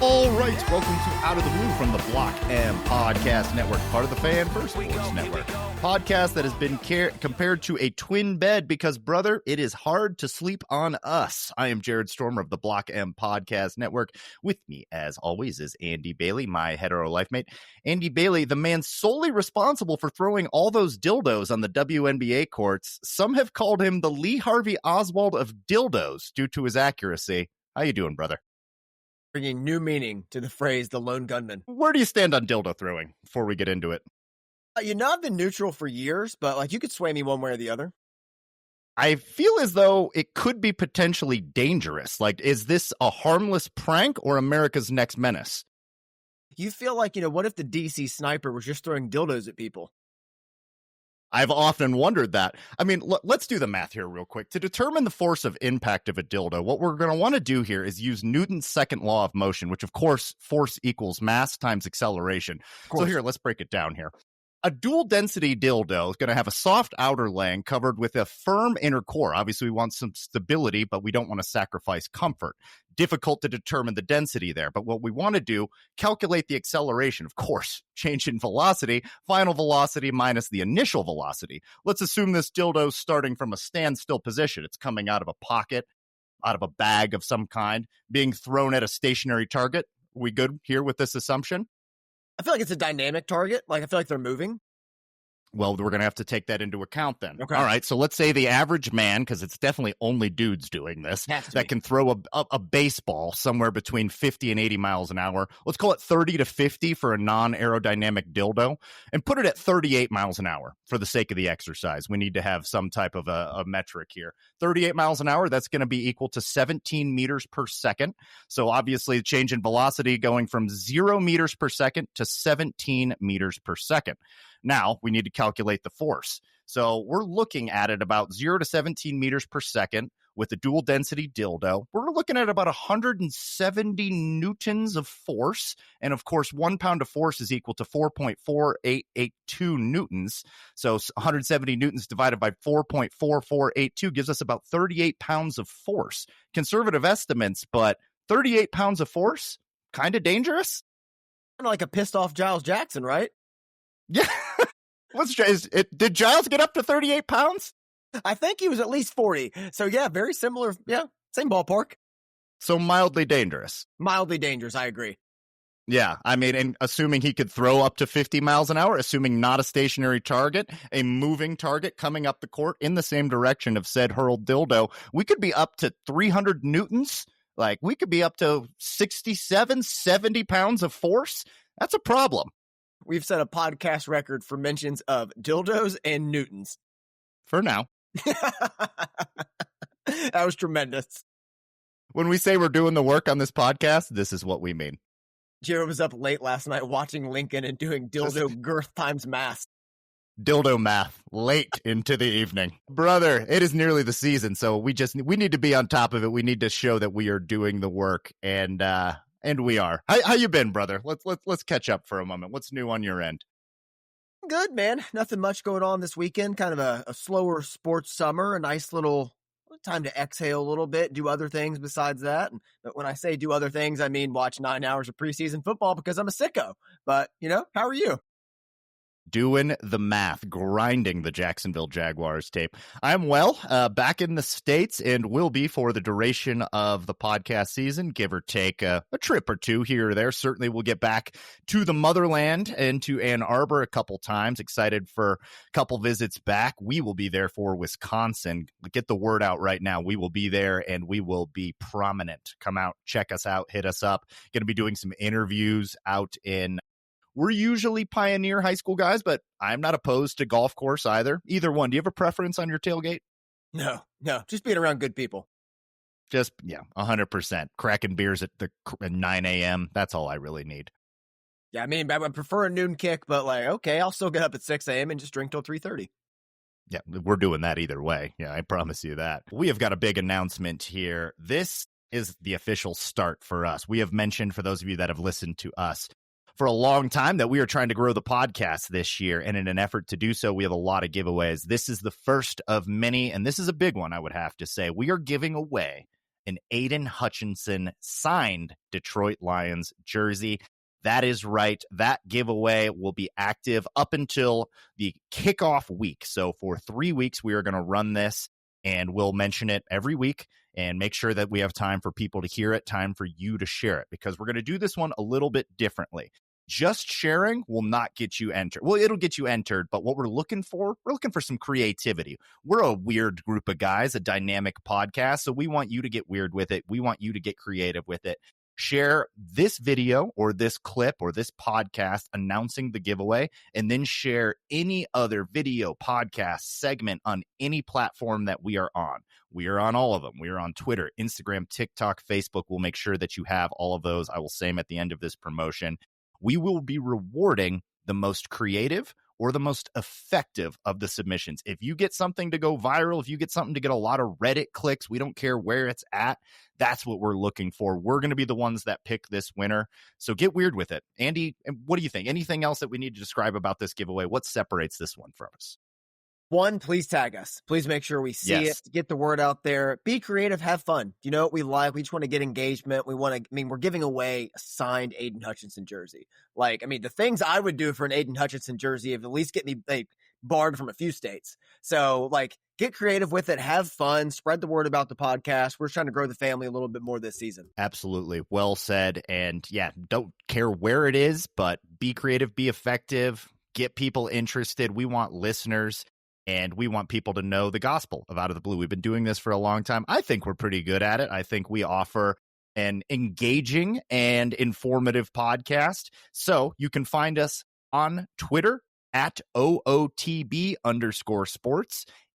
All right, welcome to Out of the Blue from the Block M Podcast Network, part of the Fan First Sports Network. Podcast that has been compared to a twin bed because, brother, it is hard to sleep on us. I am Jared Stormer of the Block M Podcast Network. With me, as always, is Andy Bailey, my hetero life mate. Andy Bailey, the man solely responsible for throwing all those dildos on the WNBA courts. Some have called him the Lee Harvey Oswald of dildos due to his accuracy. How you doing, brother? Bringing new meaning to the phrase the lone gunman. Where do you stand on dildo throwing before we get into it? I've been neutral for years, but you could sway me one way or the other. I feel as though it could be potentially dangerous. Is this a harmless prank or America's next menace? You feel what if the DC sniper was just throwing dildos at people? I've often wondered that. I mean, let's do the math here real quick. To determine the force of impact of a dildo, what we're going to want to do here is use Newton's second law of motion, which, of course, force equals mass times acceleration. So here, let's break it down here. A dual-density dildo is going to have a soft outer laying covered with a firm inner core. Obviously, we want some stability, but we don't want to sacrifice comfort. Difficult to determine the density there, but what we want to do, calculate the acceleration. Of course, change in velocity, final velocity minus the initial velocity. Let's assume this dildo is starting from a standstill position. It's coming out of a pocket, out of a bag of some kind, being thrown at a stationary target. Are we good here with this assumption? I feel like it's a dynamic target. I feel like they're moving. Well, we're going to have to take that into account then. Okay. All right, so let's say the average man, because it's definitely only dudes doing this, that can throw a baseball somewhere between 50 and 80 miles an hour. Let's call it 30 to 50 for a non-aerodynamic dildo, and put it at 38 miles an hour for the sake of the exercise. We need to have some type of a metric here. 38 miles an hour, that's going to be equal to 17 meters per second. So obviously, the change in velocity going from 0 meters per second to 17 meters per second. Now, we need to calculate the force. So we're looking at it about 0 to 17 meters per second with a dual density dildo. We're looking at about 170 newtons of force. And of course, 1 pound of force is equal to 4.4882 newtons. So 170 newtons divided by 4.4482 gives us about 38 pounds of force. Conservative estimates, but 38 pounds of force? Kind of dangerous? Kind of like a pissed off Giles Jackson, right? Yeah. Did Giles get up to 38 pounds? I think he was at least 40. So, yeah, very similar. Yeah, same ballpark. So mildly dangerous. Mildly dangerous, I agree. Yeah, I mean, and assuming he could throw up to 50 miles an hour, assuming not a stationary target, a moving target coming up the court in the same direction of said hurled dildo, we could be up to 300 newtons. We could be up to 67, 70 pounds of force. That's a problem. We've set a podcast record for mentions of dildos and newtons. For now. That was tremendous. When we say we're doing the work on this podcast, this is what we mean. Jared was up late last night watching Lincoln and doing dildo girth times math. Dildo math late into the evening. Brother, it is nearly the season, so we need to be on top of it. We need to show that we are doing the work, and we are. How you been, brother? Let's catch up for a moment. What's new on your end? Good, man. Nothing much going on this weekend. Kind of a slower sports summer. A nice little time to exhale a little bit, do other things besides that. But when I say do other things, I mean watch 9 hours of preseason football because I'm a sicko. But, how are you? Doing the math, grinding the Jacksonville Jaguars tape. I'm well, back in the States and will be for the duration of the podcast season, give or take a trip or two here or there. Certainly we'll get back to the motherland and to Ann Arbor a couple times. Excited for a couple visits back. We will be there for Wisconsin. Get the word out right now. We will be there and we will be prominent. Come out, check us out, hit us up. Going to be doing some interviews out in We're usually Pioneer high school guys, but I'm not opposed to golf course either. Either one. Do you have a preference on your tailgate? No. Just being around good people. Just, 100%. Cracking beers at 9 a.m. That's all I really need. Yeah, I mean, I would prefer a noon kick, but okay, I'll still get up at 6 a.m. and just drink till 3:30. Yeah, we're doing that either way. Yeah, I promise you that. We have got a big announcement here. This is the official start for us. We have mentioned, for those of you that have listened to us for a long time, that we are trying to grow the podcast this year. And in an effort to do so, we have a lot of giveaways. This is the first of many, and this is a big one, I would have to say. We are giving away an Aidan Hutchinson signed Detroit Lions jersey. That is right. That giveaway will be active up until the kickoff week. So for 3 weeks, we are going to run this, and we'll mention it every week and make sure that we have time for people to hear it, time for you to share it, because we're going to do this one a little bit differently. Just sharing will not get you entered. Well, it'll get you entered, but what we're looking for some creativity. We're a weird group of guys, a dynamic podcast, so we want you to get weird with it. We want you to get creative with it. Share this video or this clip or this podcast announcing the giveaway, and then share any other video, podcast, segment on any platform that we are on. We are on all of them. We are on Twitter, Instagram, TikTok, Facebook. We'll make sure that you have all of those. I will say them at the end of this promotion. We will be rewarding the most creative or the most effective of the submissions. If you get something to go viral, if you get something to get a lot of Reddit clicks, we don't care where it's at. That's what we're looking for. We're going to be the ones that pick this winner. So get weird with it. Andy, what do you think? Anything else that we need to describe about this giveaway? What separates this one from us? One, please tag us. Please make sure we see it. Get the word out there. Be creative. Have fun. You know what we like? We just want to get engagement. We're giving away a signed Aidan Hutchinson jersey. The things I would do for an Aidan Hutchinson jersey have at least get me barred from a few states. So, get creative with it. Have fun. Spread the word about the podcast. We're trying to grow the family a little bit more this season. Absolutely. Well said. And yeah, don't care where it is, but be creative, be effective, get people interested. We want listeners. And we want people to know the gospel of Out of the Blue. We've been doing this for a long time. I think we're pretty good at it. I think we offer an engaging and informative podcast. So you can find us on Twitter at OOTB_sports,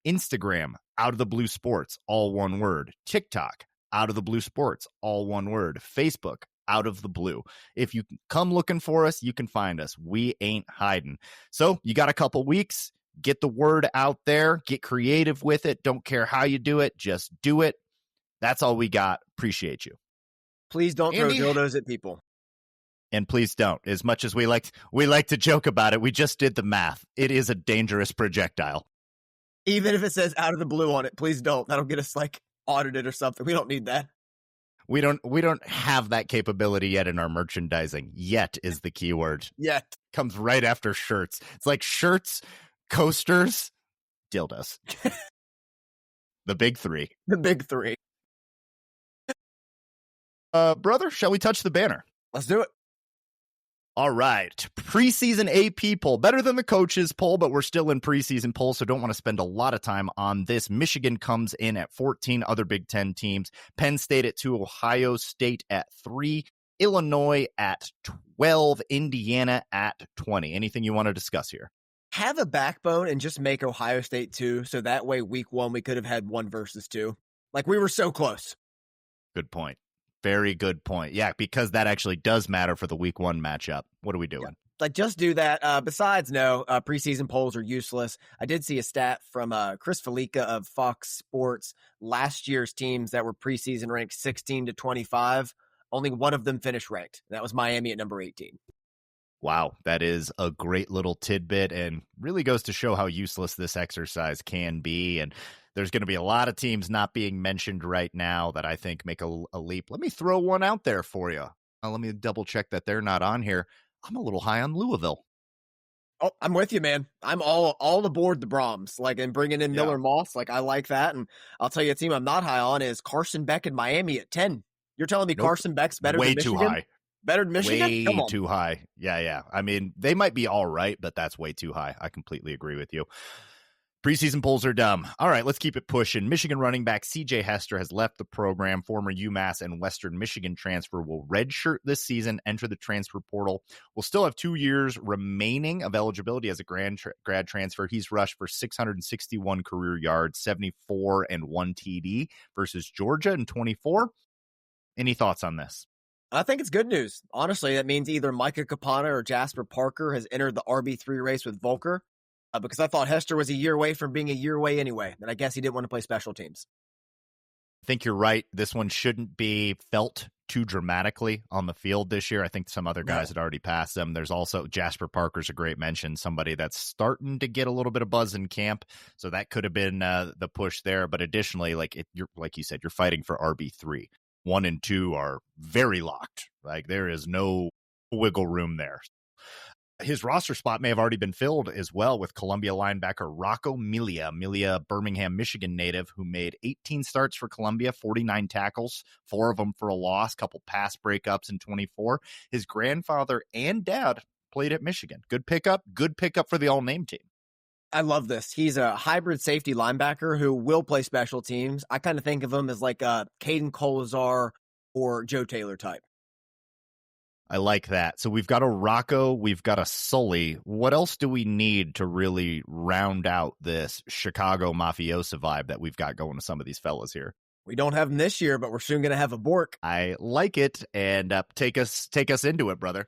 Instagram, Out of the Blue Sports, all one word, TikTok, Out of the Blue Sports, all one word, Facebook, Out of the Blue. If you come looking for us, you can find us. We ain't hiding. So you got a couple weeks. Get the word out there. Get creative with it. Don't care how you do it. Just do it. That's all we got. Appreciate you. Please don't throw dildos at people. And please don't. As much as we like to joke about it, we just did the math. It is a dangerous projectile. Even if it says Out of the Blue on it, please don't. That'll get us audited or something. We don't need that. We don't have that capability yet in our merchandising. Yet is the key word. Yet. Comes right after shirts. It's like shirts, coasters, dildos. The big three. The big three. Brother, shall we touch the banner? Let's do it. All right. Preseason AP poll. Better than the coaches poll, but we're still in preseason poll, so don't want to spend a lot of time on this. Michigan comes in at 14, other Big Ten teams. Penn State at 2, Ohio State at 3, Illinois at 12, Indiana at 20. Anything you want to discuss here? Have a backbone and just make Ohio State 2, so that way week 1 we could have had 1 versus 2. We were so close. Good point. Very good point. Yeah, because that actually does matter for the week 1 matchup. What are we doing? Yeah. Just do that. Besides, no, preseason polls are useless. I did see a stat from Chris Felica of Fox Sports. Last year's teams that were preseason ranked 16 to 25, only one of them finished ranked. That was Miami at number 18. Wow, that is a great little tidbit and really goes to show how useless this exercise can be. And there's going to be a lot of teams not being mentioned right now that I think make a leap. Let me throw one out there for you. Let me double check that they're not on here. I'm a little high on Louisville. Oh, I'm with you, man. I'm all aboard the Brahms, and bringing in Miller Moss. I like that. And I'll tell you a team I'm not high on is Carson Beck in Miami at 10. You're telling me Carson Beck's better than Michigan? Way too high. Better than Michigan? Way too high. Yeah. I mean, they might be all right, but that's way too high. I completely agree with you. Preseason polls are dumb. All right, let's keep it pushing. Michigan running back C.J. Hester has left the program. Former UMass and Western Michigan transfer will redshirt this season, enter the transfer portal. Will still have 2 years remaining of eligibility as a grad transfer. He's rushed for 661 career yards, 74 and 1 TD versus Georgia in 24. Any thoughts on this? I think it's good news. Honestly, that means either Micah Kapana or Jasper Parker has entered the RB3 race with Volker, because I thought Hester was a year away from being a year away anyway, and I guess he didn't want to play special teams. I think you're right. This one shouldn't be felt too dramatically on the field this year. I think some other guys had already passed them. There's also Jasper Parker's a great mention, somebody that's starting to get a little bit of buzz in camp. So that could have been the push there. But additionally, you're like you said, you're fighting for RB3. 1 and 2 are very locked. Like there is no wiggle room there. His roster spot may have already been filled as well with Columbia linebacker Rocco Milia, Birmingham, Michigan native, who made 18 starts for Columbia, 49 tackles, 4 of them for a loss, couple pass breakups in 24. His grandfather and dad played at Michigan. Good pickup for the all-name team. I love this. He's a hybrid safety linebacker who will play special teams. I kind of think of him as like a Caden Colazar or Joe Taylor type. I like that. So we've got a Rocco, we've got a Sully. What else do we need to really round out this Chicago mafiosa vibe that we've got going to some of these fellas here? We don't have them this year, but we're soon going to have a Bork. I like it, and take us into it, brother.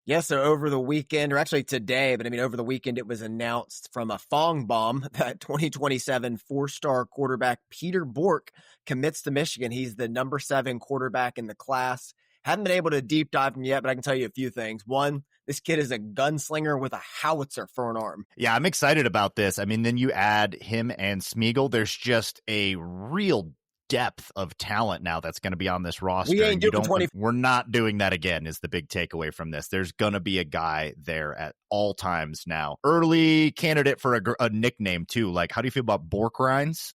Yeah, so over the weekend, or actually today, but I mean over the weekend, it was announced from a Fong bomb that 2027 4-star quarterback Peter Bork commits to Michigan. He's the number 7 quarterback in the class. Haven't been able to deep dive him yet, but I can tell you a few things. One, this kid is a gunslinger with a howitzer for an arm. Yeah, I'm excited about this. I mean, then you add him and Smeagol. There's just a real depth of talent now that's going to be on this roster. We're not doing that again is the big takeaway from this. There's going to be a guy there at all times now. Early candidate for a nickname, too. Like, how do you feel about Bork Rines?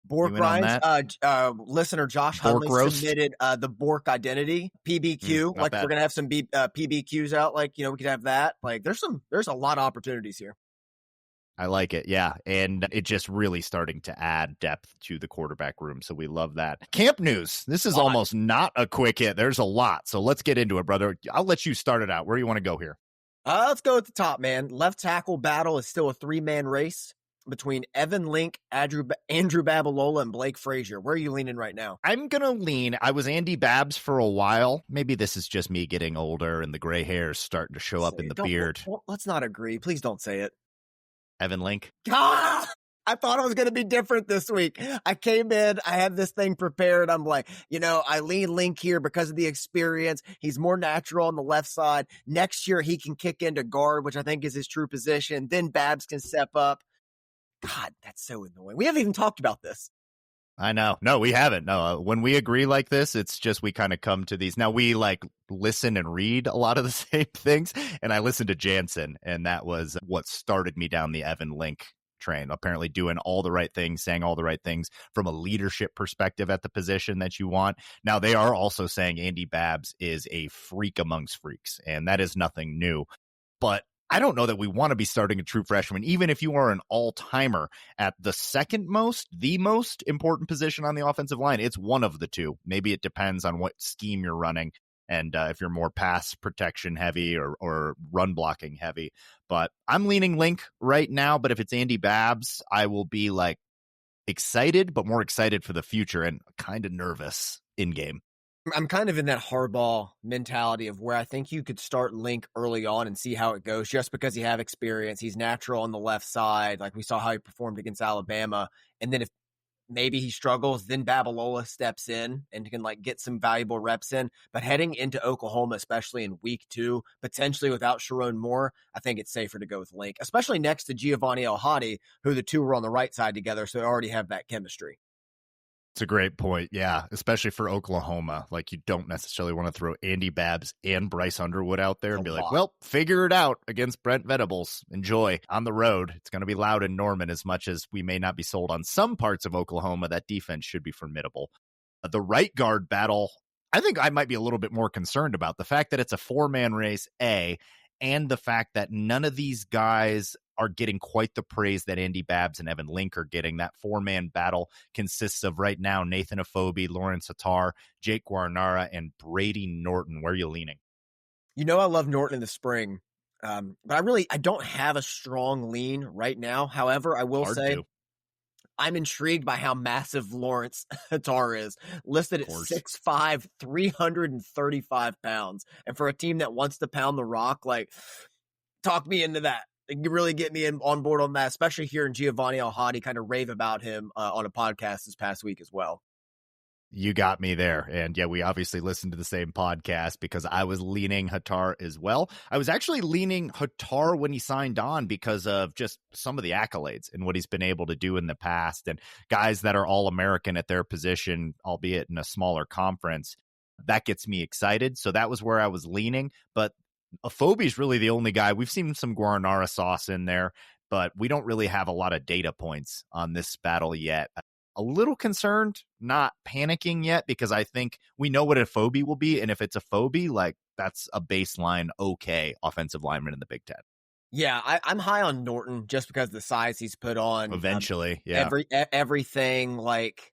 Bork Rines, listener Josh Hunley submitted the Bork identity, PBQ. We're going to have some PBQs out. We could have that. There's a lot of opportunities here. I like it, yeah. And it just really starting to add depth to the quarterback room, so we love that. Camp news. This is almost not a quick hit. There's a lot, so let's get into it, brother. I'll let you start it out. Where do you want to go here? Let's go at the top, man. Left tackle battle is still a 3-man race between Evan Link, Andrew Babalola, and Blake Frazier. Where are you leaning right now? I'm going to lean. I was Andy Babs for a while. Maybe this is just me getting older and the gray hairs starting to show up in the beard. Let's not agree. Please don't say it. Evan Link. I thought it was going to be different this week. I came in, I had this thing prepared. I'm like, I lean Link here because of the experience. He's more natural on the left side. Next year, he can kick into guard, which I think is his true position. Then Babs can step up. God, that's so annoying. We haven't even talked about this. I know. No, we haven't. No, when we agree like this, it's just we kind of come to these. Now, we listen and read a lot of the same things, and I listened to Jansen, and that was what started me down the Evan Link train, apparently doing all the right things, saying all the right things from a leadership perspective at the position that you want. Now, they are also saying Andy Babs is a freak amongst freaks, and that is nothing new. But I don't know that we want to be starting a true freshman, even if you are an all-timer at the the most important position on the offensive line. It's one of the two. Maybe it depends on what scheme you're running and if you're more pass protection heavy or run blocking heavy. But I'm leaning Link right now, but if it's Andy Babs, I will be excited, but more excited for the future and kind of nervous in game. I'm kind of in that hardball mentality of where I think you could start Link early on and see how it goes just because you have experience. He's natural on the left side. Like we saw how he performed against Alabama. And then if maybe he struggles, then Babalola steps in and can get some valuable reps in. But heading into Oklahoma, especially in week 2, potentially without Sharon Moore, I think it's safer to go with Link, especially next to Giovanni El-Hadi, who the two were on the right side together. So they already have that chemistry. It's a great point, yeah, especially for Oklahoma. You don't necessarily want to throw Andy Babs and Bryce Underwood out there and be well, figure it out against Brent Venables. Enjoy on the road. It's going to be loud in Norman. As much as we may not be sold on some parts of Oklahoma, that defense should be formidable. The right guard battle, I think I might be a little bit more concerned about the fact that it's a 4-man race, and the fact that none of these guys are getting quite the praise that Andy Babs and Evan Link are getting. That 4-man battle consists of right now Nathan Afobe, Lawrence Attar, Jake Guarnara, and Brady Norton. Where are you leaning? I love Norton in the spring, but I don't have a strong lean right now. However, I will say I'm intrigued by how massive Lawrence Attar is, listed at 6'5", 335 pounds. And for a team that wants to pound the rock, talk me into that. You really get me on board on that, especially hearing Giovanni El-Hadi kind of rave about him on a podcast this past week as well. You got me there. And yeah, we obviously listened to the same podcast because I was leaning Hattar as well. I was actually leaning Hattar when he signed on because of just some of the accolades and what he's been able to do in the past, and guys that are all American at their position, albeit in a smaller conference. That gets me excited. So that was where I was leaning. But Afobe is really the only guy. We've seen some Guaranara sauce in there, but we don't really have a lot of data points on this battle yet. A little concerned, not panicking yet, because I think we know what a Afobe will be. And if it's a Afobe, like that's a baseline okay offensive lineman in the Big Ten. Yeah, I'm high on Norton just because of the size he's put on. Eventually, yeah. Everything, like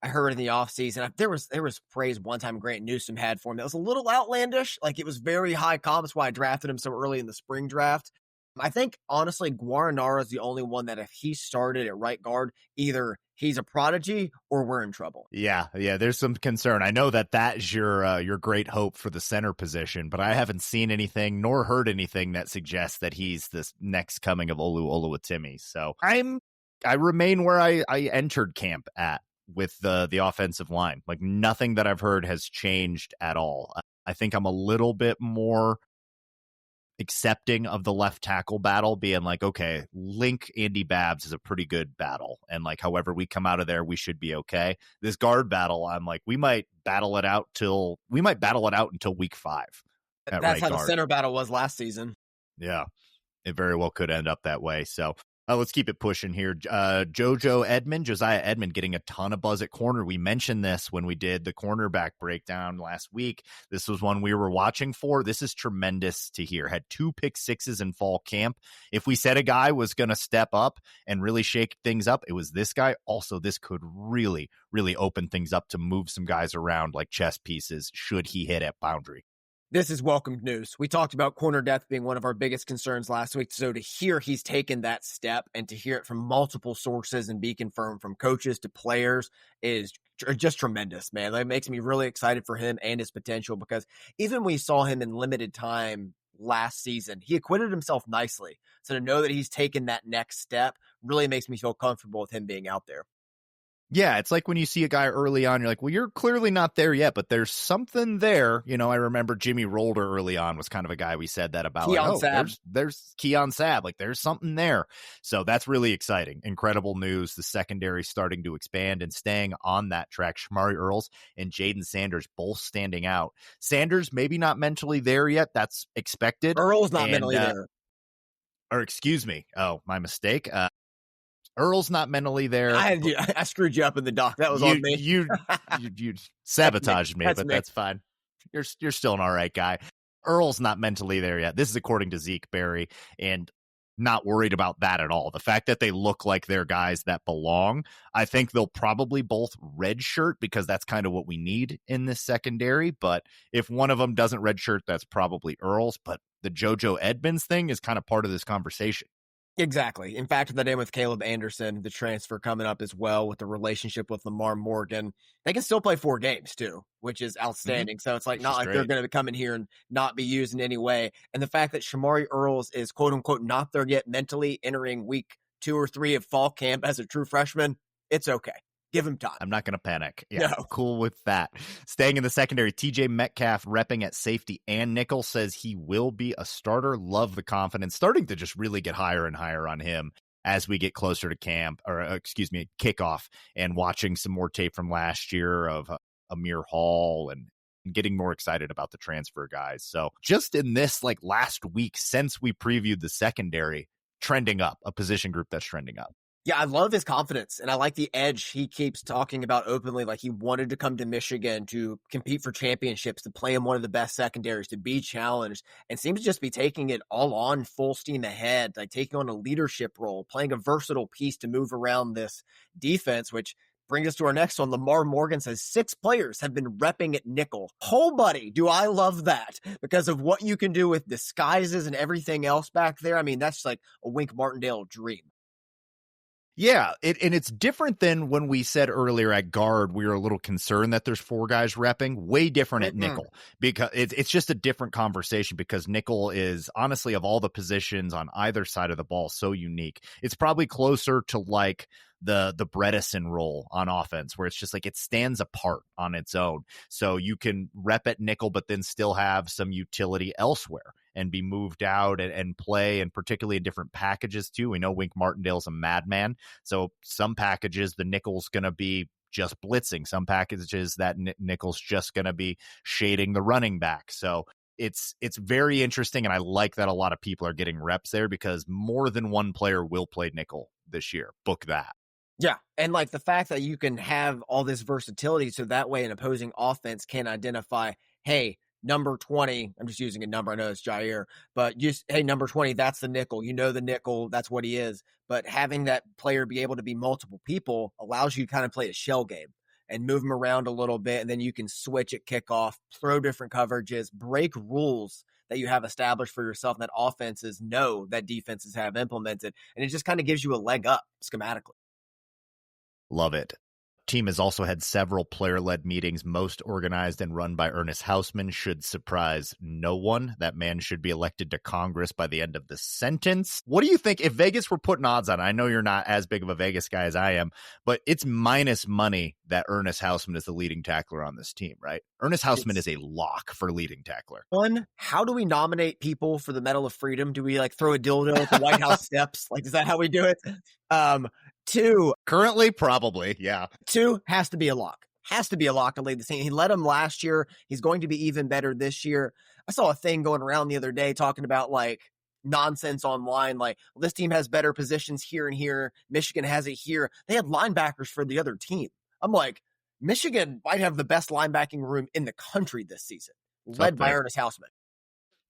I heard in the offseason, there was praise one time Grant Newsome had for him that was a little outlandish. Like it was very high comp. That's why I drafted him so early in the spring draft. I think, honestly, Guaranara is the only one that if he started at right guard, either he's a prodigy or we're in trouble. Yeah, there's some concern. I know that is your great hope for the center position, but I haven't seen anything nor heard anything that suggests that he's this next coming of Olu Oluwatimi. So I remain where I entered camp at with the offensive line. Like nothing that I've heard has changed at all. I think I'm a little bit more accepting of the left tackle battle, being like, okay, Link Andy Babs is a pretty good battle, and like however we come out of there, we should be okay. This guard battle, I'm like, we might battle it out until week 5. That's how the center battle was last season. Yeah, it very well could end up that way. So let's keep it pushing here. Josiah Edmond getting a ton of buzz at corner. We mentioned this when we did the cornerback breakdown last week. This was one we were watching for. This is tremendous to hear. Had 2 pick sixes in fall camp. If we said a guy was going to step up and really shake things up, it was this guy. Also, this could really, really open things up to move some guys around like chess pieces should he hit at boundary. This is welcomed news. We talked about corner depth being one of our biggest concerns last week. So to hear he's taken that step and to hear it from multiple sources and be confirmed from coaches to players is just tremendous, man. That makes me really excited for him and his potential, because even when we saw him in limited time last season, he acquitted himself nicely. So to know that he's taken that next step really makes me feel comfortable with him being out there. Yeah, it's like when you see a guy early on, you're like, well, you're clearly not there yet, but there's something there. You know, I remember Jimmy Rolder early on was kind of a guy we said that about. Keon Sabb. There's Keon Sabb. Like, there's something there. So that's really exciting. Incredible news. The secondary starting to expand and staying on that track. Shamari Earls and Jaden Sanders both standing out. Sanders maybe not mentally there yet. That's expected. Earl's not mentally there. Or excuse me. Oh, my mistake. Earl's not mentally there. I screwed you up in the doc. That was on me. You sabotaged me, but that's fine. You're still an all right guy. Earl's not mentally there yet. This is according to Zeke Berry, and not worried about that at all. The fact that they look like they're guys that belong, I think they'll probably both redshirt because that's kind of what we need in this secondary. But if one of them doesn't redshirt, that's probably Earl's. But the JoJo Edmonds thing is kind of part of this conversation. Exactly. In fact, that in with Caleb Anderson, the transfer coming up as well with the relationship with Lamar Morgan, they can still play 4 games too, which is outstanding. So it's like not like they're going to come in here and not be used in any way. And the fact that Shamari Earls is quote unquote not there yet mentally, entering week 2 or 3 of fall camp as a true freshman, it's okay. Give him time. I'm not going to panic. Yeah, no. Cool with that. Staying in the secondary, TJ Metcalf repping at safety and nickel says he will be a starter. Love the confidence. Starting to just really get higher and higher on him as we get closer to kickoff, and watching some more tape from last year of Amir Hall and getting more excited about the transfer guys. So just in this like last week since we previewed the secondary, trending up, a position group that's trending up. Yeah, I love his confidence, and I like the edge he keeps talking about openly. Like he wanted to come to Michigan to compete for championships, to play in one of the best secondaries, to be challenged, and seems to just be taking it all on full steam ahead, like taking on a leadership role, playing a versatile piece to move around this defense, which brings us to our next one. Lamar Morgan says 6 players have been repping at nickel. Oh, buddy, do I love that because of what you can do with disguises and everything else back there. I mean, that's like a Wink Martindale dream. Yeah, and it's different than when we said earlier at guard, we were a little concerned that there's 4 guys repping. Way different at nickel, because it's just a different conversation, because nickel is, honestly, of all the positions on either side of the ball, so unique. It's probably closer to like the Bredesen role on offense, where it's just like it stands apart on its own. So you can rep at nickel, but then still have some utility elsewhere and be moved out and play, and particularly in different packages too. We know Wink Martindale's a madman. So some packages, the nickel's going to be just blitzing. Some packages that nickel's just going to be shading the running back. So it's very interesting, and I like that a lot of people are getting reps there, because more than one player will play nickel this year. Book that. Yeah, and like the fact that you can have all this versatility, so that way an opposing offense can identify, hey, number 20, I'm just using a number, I know it's Jair, but just, hey, number 20, that's the nickel. You know the nickel, that's what he is. But having that player be able to be multiple people allows you to kind of play a shell game and move them around a little bit, and then you can switch at kickoff, throw different coverages, break rules that you have established for yourself that offenses know that defenses have implemented, and it just kind of gives you a leg up schematically. Love it. Team has also had several player-led meetings, most organized and run by Ernest Hausman. Should surprise no one. That man should be elected to Congress by the end of the sentence. What do you think if Vegas were putting odds on it? I know you're not as big of a Vegas guy as I am, but it's minus money that Ernest Hausman is the leading tackler on this team, right? Ernest Hausman is a lock for leading tackler. One, how do we nominate people for the Medal of Freedom? Do we like throw a dildo at the White House steps? Like, is that how we do it? 2, currently, probably, yeah. 2 has to be a lock. Has to be a lock to lead the team. He led him last year. He's going to be even better this year. I saw a thing going around the other day talking about like nonsense online, like, well, this team has better positions here and here. Michigan has it here. They had linebackers for the other team. I'm like, Michigan might have the best linebacking room in the country this season, led by Ernest Hausman.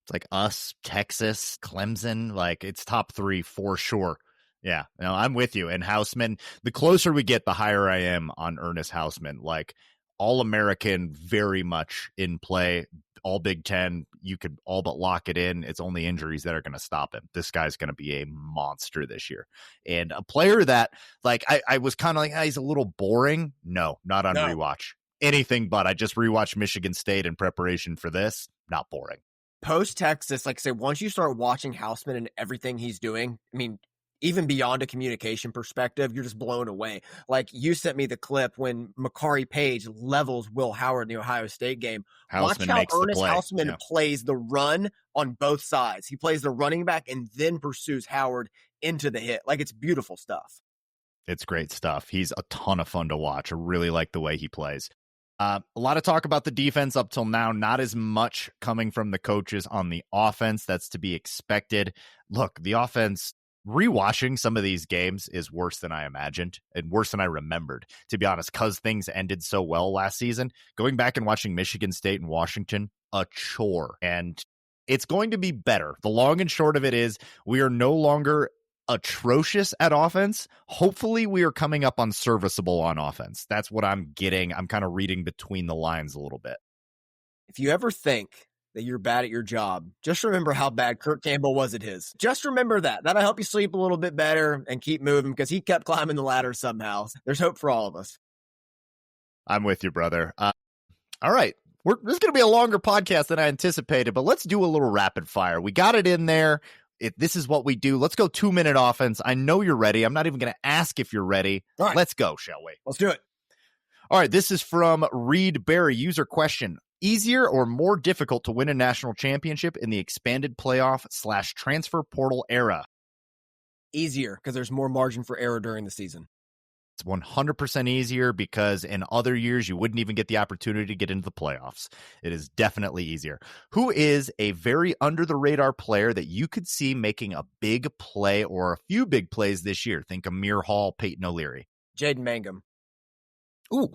It's like us, Texas, Clemson, like it's top 3 for sure. Yeah, no, I'm with you. And Hausman, the closer we get, the higher I am on Ernest Hausman. Like All-American, very much in play. All Big Ten, you could all but lock it in. It's only injuries that are going to stop him. This guy's going to be a monster this year. And a player that, like, I was kind of like, he's a little boring. No, not on rewatch. Anything but. I just rewatched Michigan State in preparation for this. Not boring. Post-Texas, like I say, once you start watching Hausman and everything he's doing, I mean, even beyond a communication perspective, you're just blown away. Like, you sent me the clip when Makari Page levels Will Howard in the Ohio State game. Watch how Ernest Hausman plays the run on both sides. He plays the running back and then pursues Howard into the hit. Like, it's beautiful stuff. It's great stuff. He's a ton of fun to watch. I really like the way he plays. A lot of talk about the defense up till now, not as much coming from the coaches on the offense. That's to be expected. Look, the offense, rewatching some of these games is worse than I imagined and worse than I remembered, to be honest, because things ended so well last season. Going back and watching Michigan State and Washington, a chore. And it's going to be better. The long and short of it is we are no longer atrocious at offense. Hopefully we are coming up on serviceable on offense. That's what I'm getting. I'm kind of reading between the lines a little bit. If you ever think that you're bad at your job, just remember how bad Kirk Campbell was at his. Just remember that. That'll help you sleep a little bit better and keep moving, because he kept climbing the ladder somehow. There's hope for all of us. I'm with you, brother. All right. This is going to be a longer podcast than I anticipated, but let's do a little rapid fire. We got it in there. This is what we do. Let's go 2-minute offense. I know you're ready. I'm not even going to ask if you're ready. All right. Let's go, shall we? Let's do it. All right. This is from Reed Berry. User question. Easier or more difficult to win a national championship in the expanded playoff/transfer portal era? Easier, because there's more margin for error during the season. It's 100% easier, because in other years, you wouldn't even get the opportunity to get into the playoffs. It is definitely easier. Who is a very under-the-radar player that you could see making a big play or a few big plays this year? Think Amir Hall, Peyton O'Leary. Jaden Mangum. Ooh,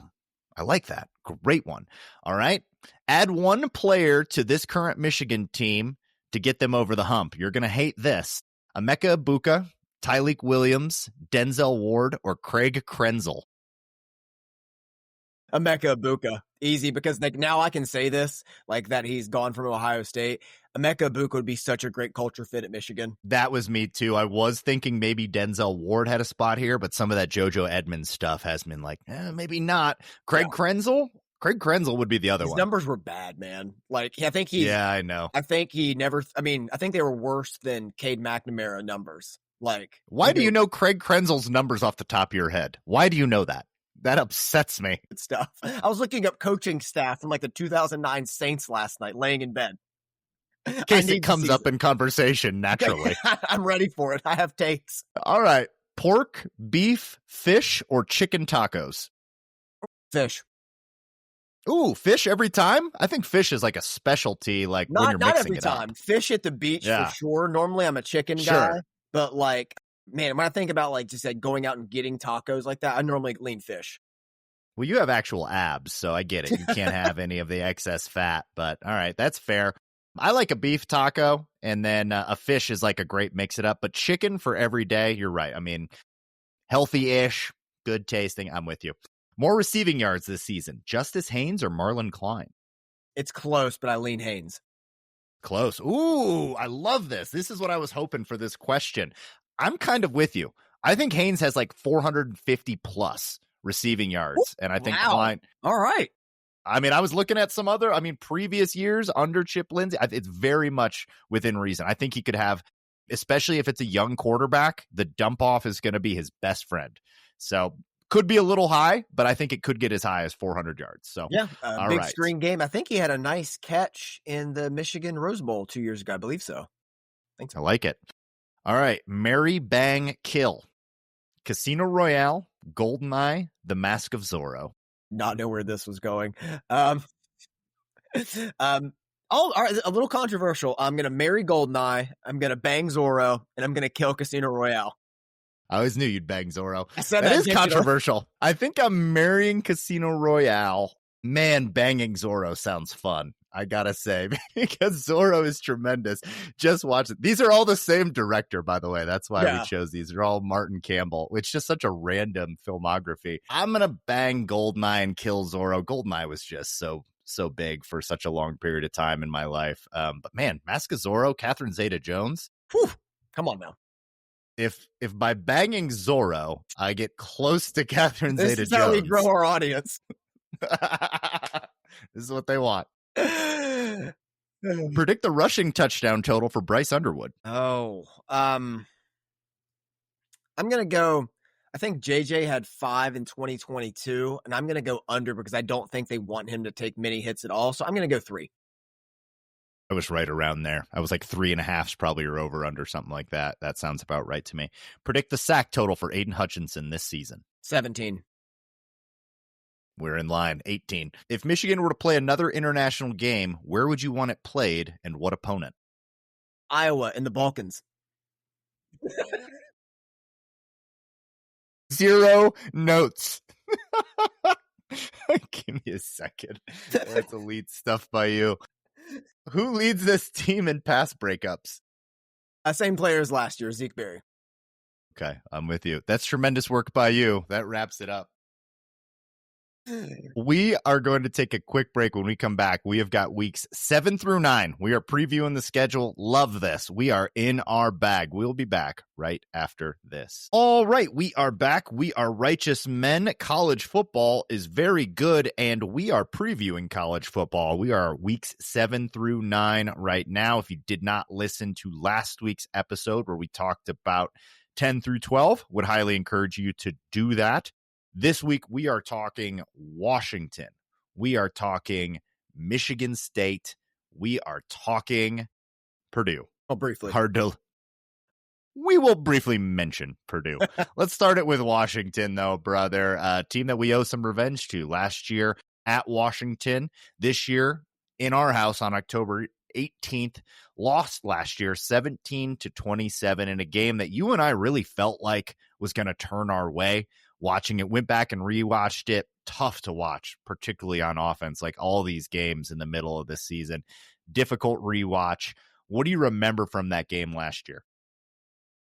I like that. Great one. All right. Add one player to this current Michigan team to get them over the hump. You're going to hate this. Emeka Egbuka, Tyleik Williams, Denzel Ward, or Craig Krenzel. Emeka Egbuka, easy, because like now I can say this, like that he's gone from Ohio State. Emeka Egbuka would be such a great culture fit at Michigan. That was me too. I was thinking maybe Denzel Ward had a spot here, but some of that JoJo Edmonds stuff has been like, maybe not. Craig Krenzel? Craig Krenzel would be the other His one. His numbers were bad, man. Like, I think I know. I think he never, I think they were worse than Cade McNamara numbers. Like, why do you know Craig Krenzel's numbers off the top of your head? Why do you know that? That upsets me. Stuff. I was looking up coaching staff from like the 2009 Saints last night, laying in bed. In case it comes up in conversation naturally. I'm ready for it. I have takes. All right. Pork, beef, fish, or chicken tacos? Fish. Ooh, fish every time? I think fish is like a specialty, like when you're mixing it up. Not every time. Fish at the beach for sure. Normally I'm a chicken guy, but like, man, when I think about like just like going out and getting tacos like that, I normally lean fish. Well, you have actual abs, so I get it. You can't have any of the excess fat, but all right, that's fair. I like a beef taco, and then a fish is like a great mix it up, but chicken for every day, you're right. I mean, healthy-ish, good tasting. I'm with you. More receiving yards this season, Justice Haynes or Marlon Klein? It's close, but I lean Haynes. Close. Ooh, I love this. This is what I was hoping for this question. I'm kind of with you. I think Haynes has like 450 plus receiving yards, and I think Klein. All right. I mean, I was looking at some other, previous years under Chip Lindsey. It's very much within reason. I think he could have, especially if it's a young quarterback, the dump off is going to be his best friend. So could be a little high, but I think it could get as high as 400 yards. So yeah, big screen game. I think he had a nice catch in the Michigan Rose Bowl 2 years ago. I believe so. I like it. All right. Marry, bang, kill. Casino Royale, Goldeneye, The Mask of Zorro. Not know where this was going. All right, a little controversial. I'm going to marry Goldeneye. I'm going to bang Zorro, and I'm going to kill Casino Royale. I always knew you'd bang Zorro. I said that is controversial. I think I'm marrying Casino Royale. Man, banging Zorro sounds fun, I gotta say, because Zorro is tremendous. Just watch it. These are all the same director, by the way. That's why we chose these. They're all Martin Campbell, which is just such a random filmography. I'm gonna bang Goldeneye and kill Zorro. Goldeneye was just so big for such a long period of time in my life. But man, Mask of Zorro, Catherine Zeta-Jones. Whew, come on now. If by banging Zorro, I get close to Catherine Zeta-Jones. This is how we grow our audience. This is what they want. Predict the rushing touchdown total for Bryce Underwood. I'm gonna go. I think JJ had 5 in 2022, and I'm gonna go under because I don't think they want him to take many hits at all. So I'm gonna go 3. I was right around there. I was like 3.5 is probably your over under, something like that. That sounds about right to me. Predict the sack total for Aidan Hutchinson this season. 17. We're in line. 18. If Michigan were to play another international game, where would you want it played and what opponent? Iowa in the Balkans. 0 notes. Give me a second. That's elite stuff by you. Who leads this team in pass breakups? Same player as last year, Zeke Berry. Okay, I'm with you. That's tremendous work by you. That wraps it up. We are going to take a quick break. When we come back, we have got weeks 7 through 9. We are previewing the schedule. Love this. We are in our bag. We'll be back right after this. All right, we are back. We are righteous men. College football is very good, and we are previewing college football. We are weeks 7 through 9 right now. If you did not listen to last week's episode where we talked about 10 through 12, would highly encourage you to do that. This week, we are talking Washington. We are talking Michigan State. We are talking Purdue. Oh, briefly. We will briefly mention Purdue. Let's start it with Washington, though, brother. A team that we owe some revenge to last year at Washington. This year, in our house on October 18th, lost last year 17-27 in a game that you and I really felt like was going to turn our way. Watching it, went back and rewatched it. Tough to watch, particularly on offense, like all these games in the middle of this season. Difficult rewatch. What do you remember from that game last year?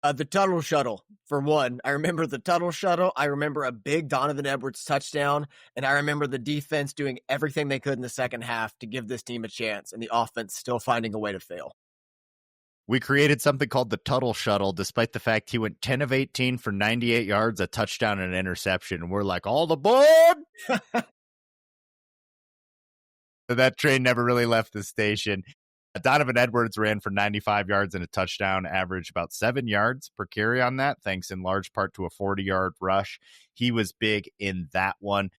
The Tuttle shuttle, for one. I remember the Tuttle shuttle. I remember a big Donovan Edwards touchdown. And I remember the defense doing everything they could in the second half to give this team a chance, and the offense still finding a way to fail. We created something called the Tuttle shuttle, despite the fact he went 10 of 18 for 98 yards, a touchdown, and an interception. And we're like, all aboard! That train never really left the station. Donovan Edwards ran for 95 yards and a touchdown, averaged about 7 yards per carry on that, thanks in large part to a 40-yard rush. He was big in that one.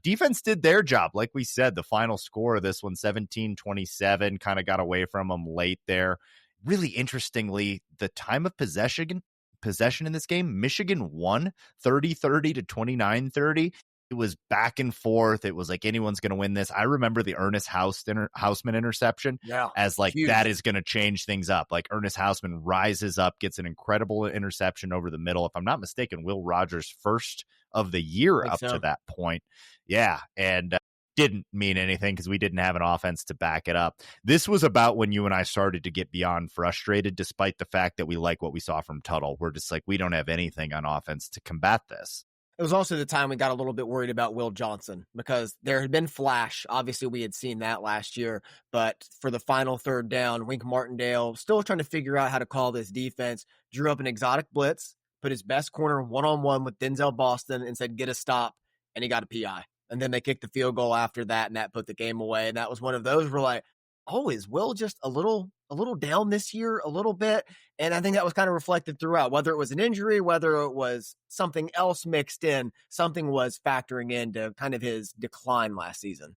Defense did their job. Like we said, the final score of this one, 17-27, kind of got away from them late there. Really interestingly, the time of possession in this game, Michigan won 30-30 to 29-30. It was back and forth. It was like anyone's going to win this. I remember the Ernest Hausman interception as like huge. That is going to change things up. Like Ernest Hausman rises up, gets an incredible interception over the middle. If I'm not mistaken, Will Rogers' first of the year up to that point. Yeah. And didn't mean anything because we didn't have an offense to back it up. This was about when you and I started to get beyond frustrated, despite the fact that we like what we saw from Tuttle. We're just like, we don't have anything on offense to combat this. It was also the time we got a little bit worried about Will Johnson because there had been flash. Obviously, we had seen that last year. But for the final third down, Wink Martindale, still trying to figure out how to call this defense, drew up an exotic blitz, put his best corner one-on-one with Denzel Boston and said, get a stop, and he got a PI. And then they kicked the field goal after that, and that put the game away. And that was one of those where like, oh, is Will just a little down this year, a little bit? And I think that was kind of reflected throughout, whether it was an injury, whether it was something else mixed in, something was factoring into kind of his decline last season.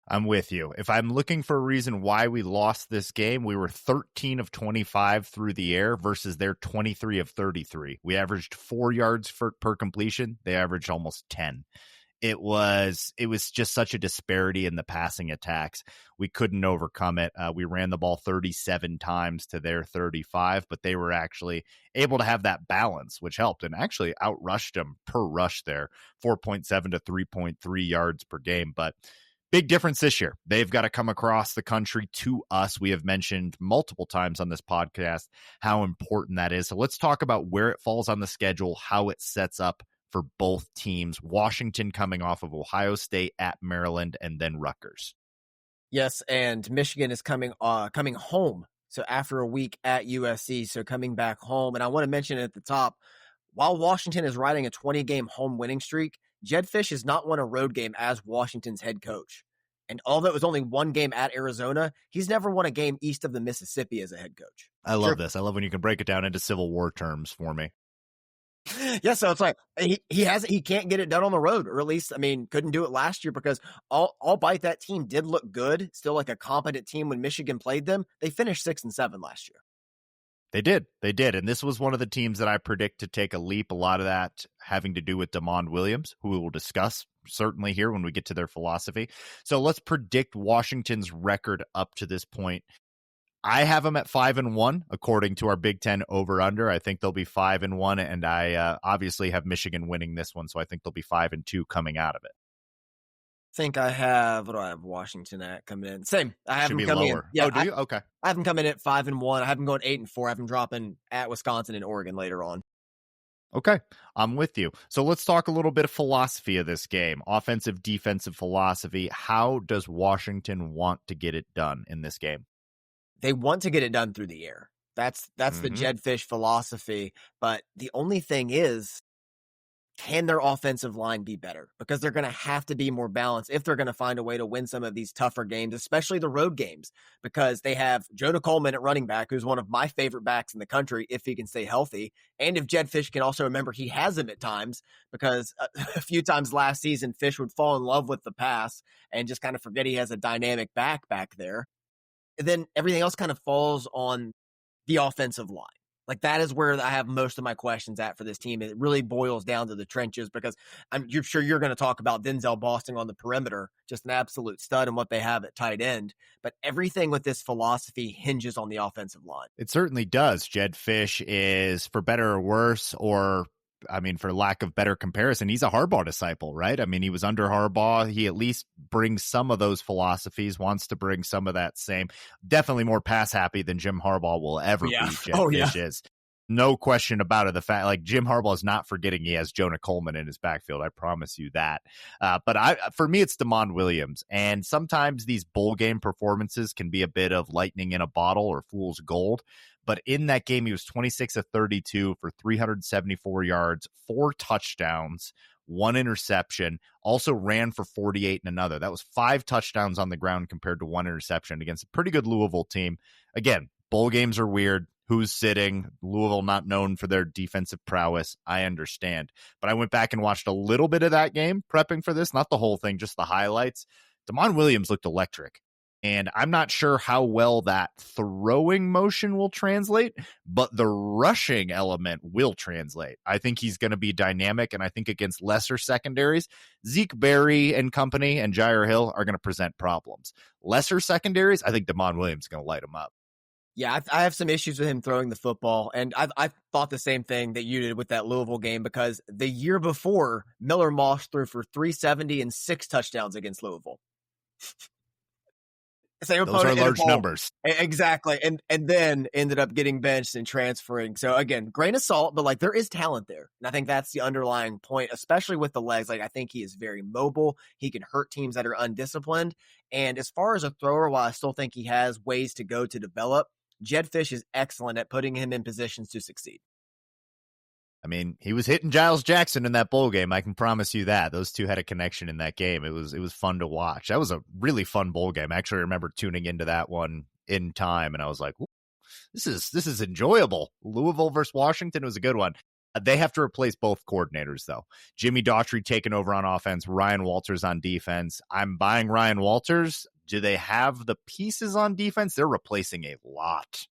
I'm with you. If I'm looking for a reason why we lost this game, we were 13 of 25 through the air versus their 23 of 33. We averaged 4 yards per completion. They averaged almost 10. It was just such a disparity in the passing attacks. We couldn't overcome it. We ran the ball 37 times to their 35, but they were actually able to have that balance, which helped and actually outrushed them per rush there, 4.7 to 3.3 yards per game. But big difference this year. They've got to come across the country to us. We have mentioned multiple times on this podcast how important that is. So let's talk about where it falls on the schedule, how it sets up for both teams. Washington coming off of Ohio State at Maryland and then Rutgers. Yes, and Michigan is coming home. So after a week at USC, so coming back home. And I want to mention at the top, while Washington is riding a 20-game home winning streak, Jedd Fisch has not won a road game as Washington's head coach. And although it was only one game at Arizona, he's never won a game east of the Mississippi as a head coach. I love this. I love when you can break it down into Civil War terms for me. Yeah, so it's like he can't get it done on the road, or at least, I mean, couldn't do it last year because albeit that team did look good, still like a competent team when Michigan played them, they finished 6-7 last year. They did. And this was one of the teams that I predict to take a leap. A lot of that having to do with DeMond Williams, who we will discuss certainly here when we get to their philosophy. So let's predict Washington's record up to this point. I have them at 5-1, according to our Big Ten over/under. I think they'll be 5-1, and I obviously have Michigan winning this one, so I think they'll be 5-2 coming out of it. I think I have, what do I have Washington at coming in? Same. I have them coming lower. in. Yeah, oh, do you? Okay. I have them coming in at 5-1. I have them going 8-4. I have them dropping at Wisconsin and Oregon later on. Okay, I'm with you. So let's talk a little bit of philosophy of this game. Offensive, defensive philosophy. How does Washington want to get it done in this game? They want to get it done through the air. That's the Jedd Fisch philosophy. But the only thing is, can their offensive line be better? Because they're going to have to be more balanced if they're going to find a way to win some of these tougher games, especially the road games, because they have Jonah Coleman at running back, who's one of my favorite backs in the country if he can stay healthy. And if Jedd Fisch can also remember he has him at times, because a few times last season, Fisch would fall in love with the pass and just kind of forget he has a dynamic back there. And then everything else kind of falls on the offensive line. Like, that is where I have most of my questions at for this team. It really boils down to the trenches, because you're sure you're going to talk about Denzel Boston on the perimeter, just an absolute stud in what they have at tight end. But everything with this philosophy hinges on the offensive line. It certainly does. Jedd Fisch is, for better or worse, or I mean, for lack of better comparison, he's a Harbaugh disciple, right? I mean, he was under Harbaugh. He at least brings some of those philosophies, wants to bring some of that same, definitely more pass happy than Jim Harbaugh will ever be. Jedd Fisch is. No question about it. The fact, like, Jim Harbaugh is not forgetting he has Jonah Coleman in his backfield. I promise you that. But for me, it's Damon Williams. And sometimes these bowl game performances can be a bit of lightning in a bottle or fool's gold. But in that game, he was 26 of 32 for 374 yards, 4 touchdowns, 1 interception, also ran for 48 in another. That was 5 touchdowns on the ground compared to 1 interception against a pretty good Louisville team. Again, bowl games are weird. Who's sitting? Louisville not known for their defensive prowess. I understand. But I went back and watched a little bit of that game prepping for this, not the whole thing, just the highlights. Damon Williams looked electric. And I'm not sure how well that throwing motion will translate, but the rushing element will translate. I think he's going to be dynamic, and I think against lesser secondaries, Zeke Berry and company and Jair Hill are going to present problems. Lesser secondaries, I think Damon Williams is going to light them up. Yeah, I have some issues with him throwing the football, and I thought the same thing that you did with that Louisville game, because the year before, Miller Moss threw for 370 and 6 touchdowns against Louisville. Same Those are large numbers. Exactly. And then ended up getting benched and transferring. So again, grain of salt, but like there is talent there. And I think that's the underlying point, especially with the legs. Like I think he is very mobile. He can hurt teams that are undisciplined. And as far as a thrower, while I still think he has ways to go to develop, Jedd Fisch is excellent at putting him in positions to succeed. I mean, he was hitting Giles Jackson in that bowl game. I can promise you that. Those two had a connection in that game. It was fun to watch. That was a really fun bowl game. I actually remember tuning into that one in time, and I was like, this is enjoyable. Louisville versus Washington was a good one. They have to replace both coordinators, though. Jimmy Daughtry taking over on offense, Ryan Walters on defense. I'm buying Ryan Walters. Do they have the pieces on defense? They're replacing a lot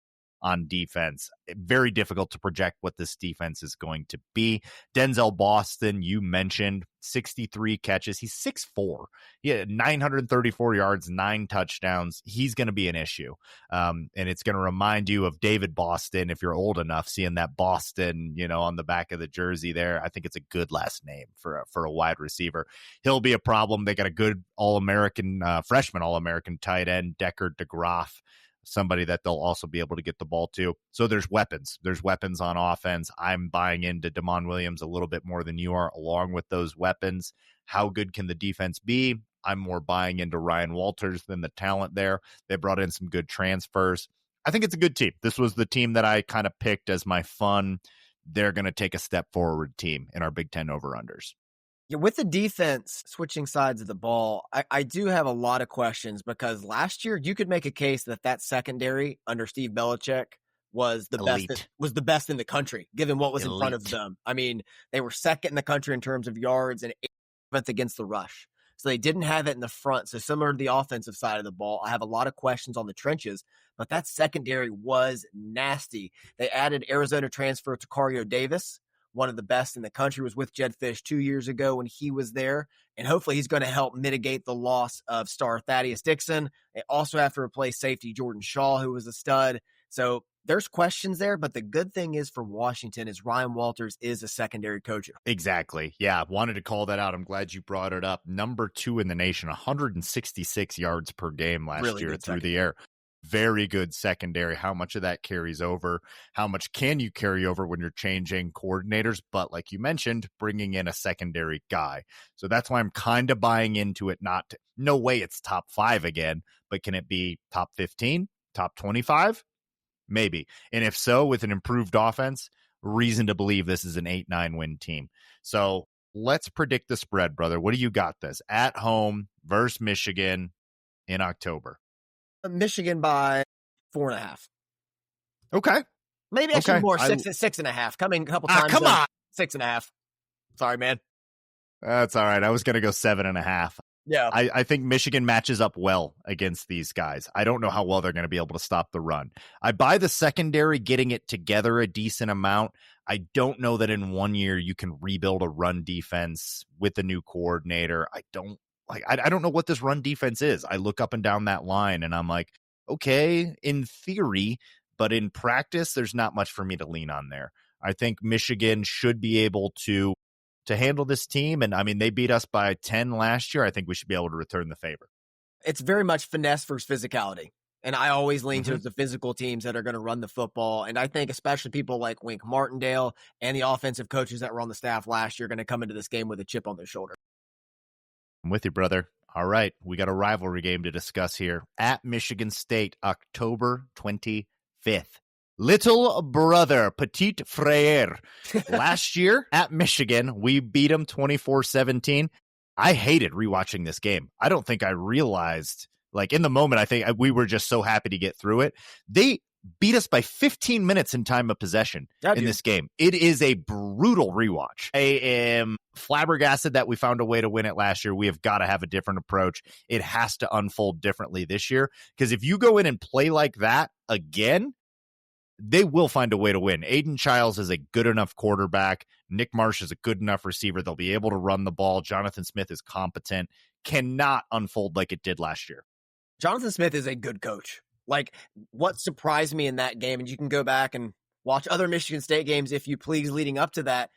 on defense. Very difficult to project what this defense is going to be. Denzel Boston, you mentioned, 63 catches. He's 6'4". He had 934 yards, 9 touchdowns. He's going to be an issue. And it's going to remind you of David Boston, if you're old enough, seeing that Boston, on the back of the jersey there. I think it's a good last name for a wide receiver. He'll be a problem. They got a good All-American, freshman All-American tight end, Decker DeGraff, somebody that they'll also be able to get the ball to. So there's weapons. There's weapons on offense. I'm buying into Damon Williams a little bit more than you are along with those weapons. How good can the defense be? I'm more buying into Ryan Walters than the talent there. They brought in some good transfers. I think it's a good team. This was the team that I kind of picked as my fun. They're going to take a step forward team in our Big Ten over-unders. Yeah, with the defense switching sides of the ball, I do have a lot of questions, because last year you could make a case that secondary under Steve Belichick was the best in the country, given what was in front of them. I mean, they were second in the country in terms of yards and 8th against the rush. So they didn't have it in the front. So similar to the offensive side of the ball, I have a lot of questions on the trenches, but that secondary was nasty. They added Arizona transfer Tacario Davis. One of the best in the country, was with Jedd Fisch 2 years ago when he was there. And hopefully he's going to help mitigate the loss of star Thaddeus Dixon. They also have to replace safety Jordan Shaw, who was a stud. So there's questions there, but the good thing is for Washington is Ryan Walters is a secondary coach. Exactly. Yeah, wanted to call that out. I'm glad you brought it up. Number 2 in the nation, 166 yards per game last year through the air. Very good secondary. How much of that carries over? How much can you carry over when you're changing coordinators? But like you mentioned, bringing in a secondary guy. So that's why I'm kind of buying into it. No way it's top 5 again, but can it be top 15, top 25? Maybe. And if so, with an improved offense, reason to believe this is an 8-9 win team. So let's predict the spread, brother. What do you got this? At home versus Michigan in October. Michigan by 4.5. Okay. Maybe actually more, 6.5. Coming a couple times. Come on. 6.5. Sorry, man. That's all right. I was going to go 7.5. Yeah. I think Michigan matches up well against these guys. I don't know how well they're going to be able to stop the run. I buy the secondary getting it together a decent amount. I don't know that in 1 year you can rebuild a run defense with a new coordinator. I don't know what this run defense is. I look up and down that line and I'm like, okay, in theory, but in practice, there's not much for me to lean on there. I think Michigan should be able to handle this team. And I mean, they beat us by 10 last year. I think we should be able to return the favor. It's very much finesse versus physicality. And I always lean towards the physical teams that are going to run the football. And I think especially people like Wink Martindale and the offensive coaches that were on the staff last year are going to come into this game with a chip on their shoulder. I'm with you, brother. All right, we got a rivalry game to discuss here at Michigan State, October 25th. Little brother, petit frère. Last year at Michigan, we beat them 24-17. I hated rewatching this game. I don't think I realized, like in the moment, I think we were just so happy to get through it. They beat us by 15 minutes in time of possession in this game. It is a brutal rewatch. I am flabbergasted that we found a way to win it last year. We have got to have a different approach. It has to unfold differently this year, because if you go in and play like that again, they will find a way to win. Aidan Childs is a good enough quarterback. Nick Marsh is a good enough receiver. They'll be able to run the ball. Jonathan Smith is competent. Cannot unfold like it did last year. Jonathan Smith is a good coach. Like, what surprised me in that game, and you can go back and watch other Michigan State games if you please leading up to that,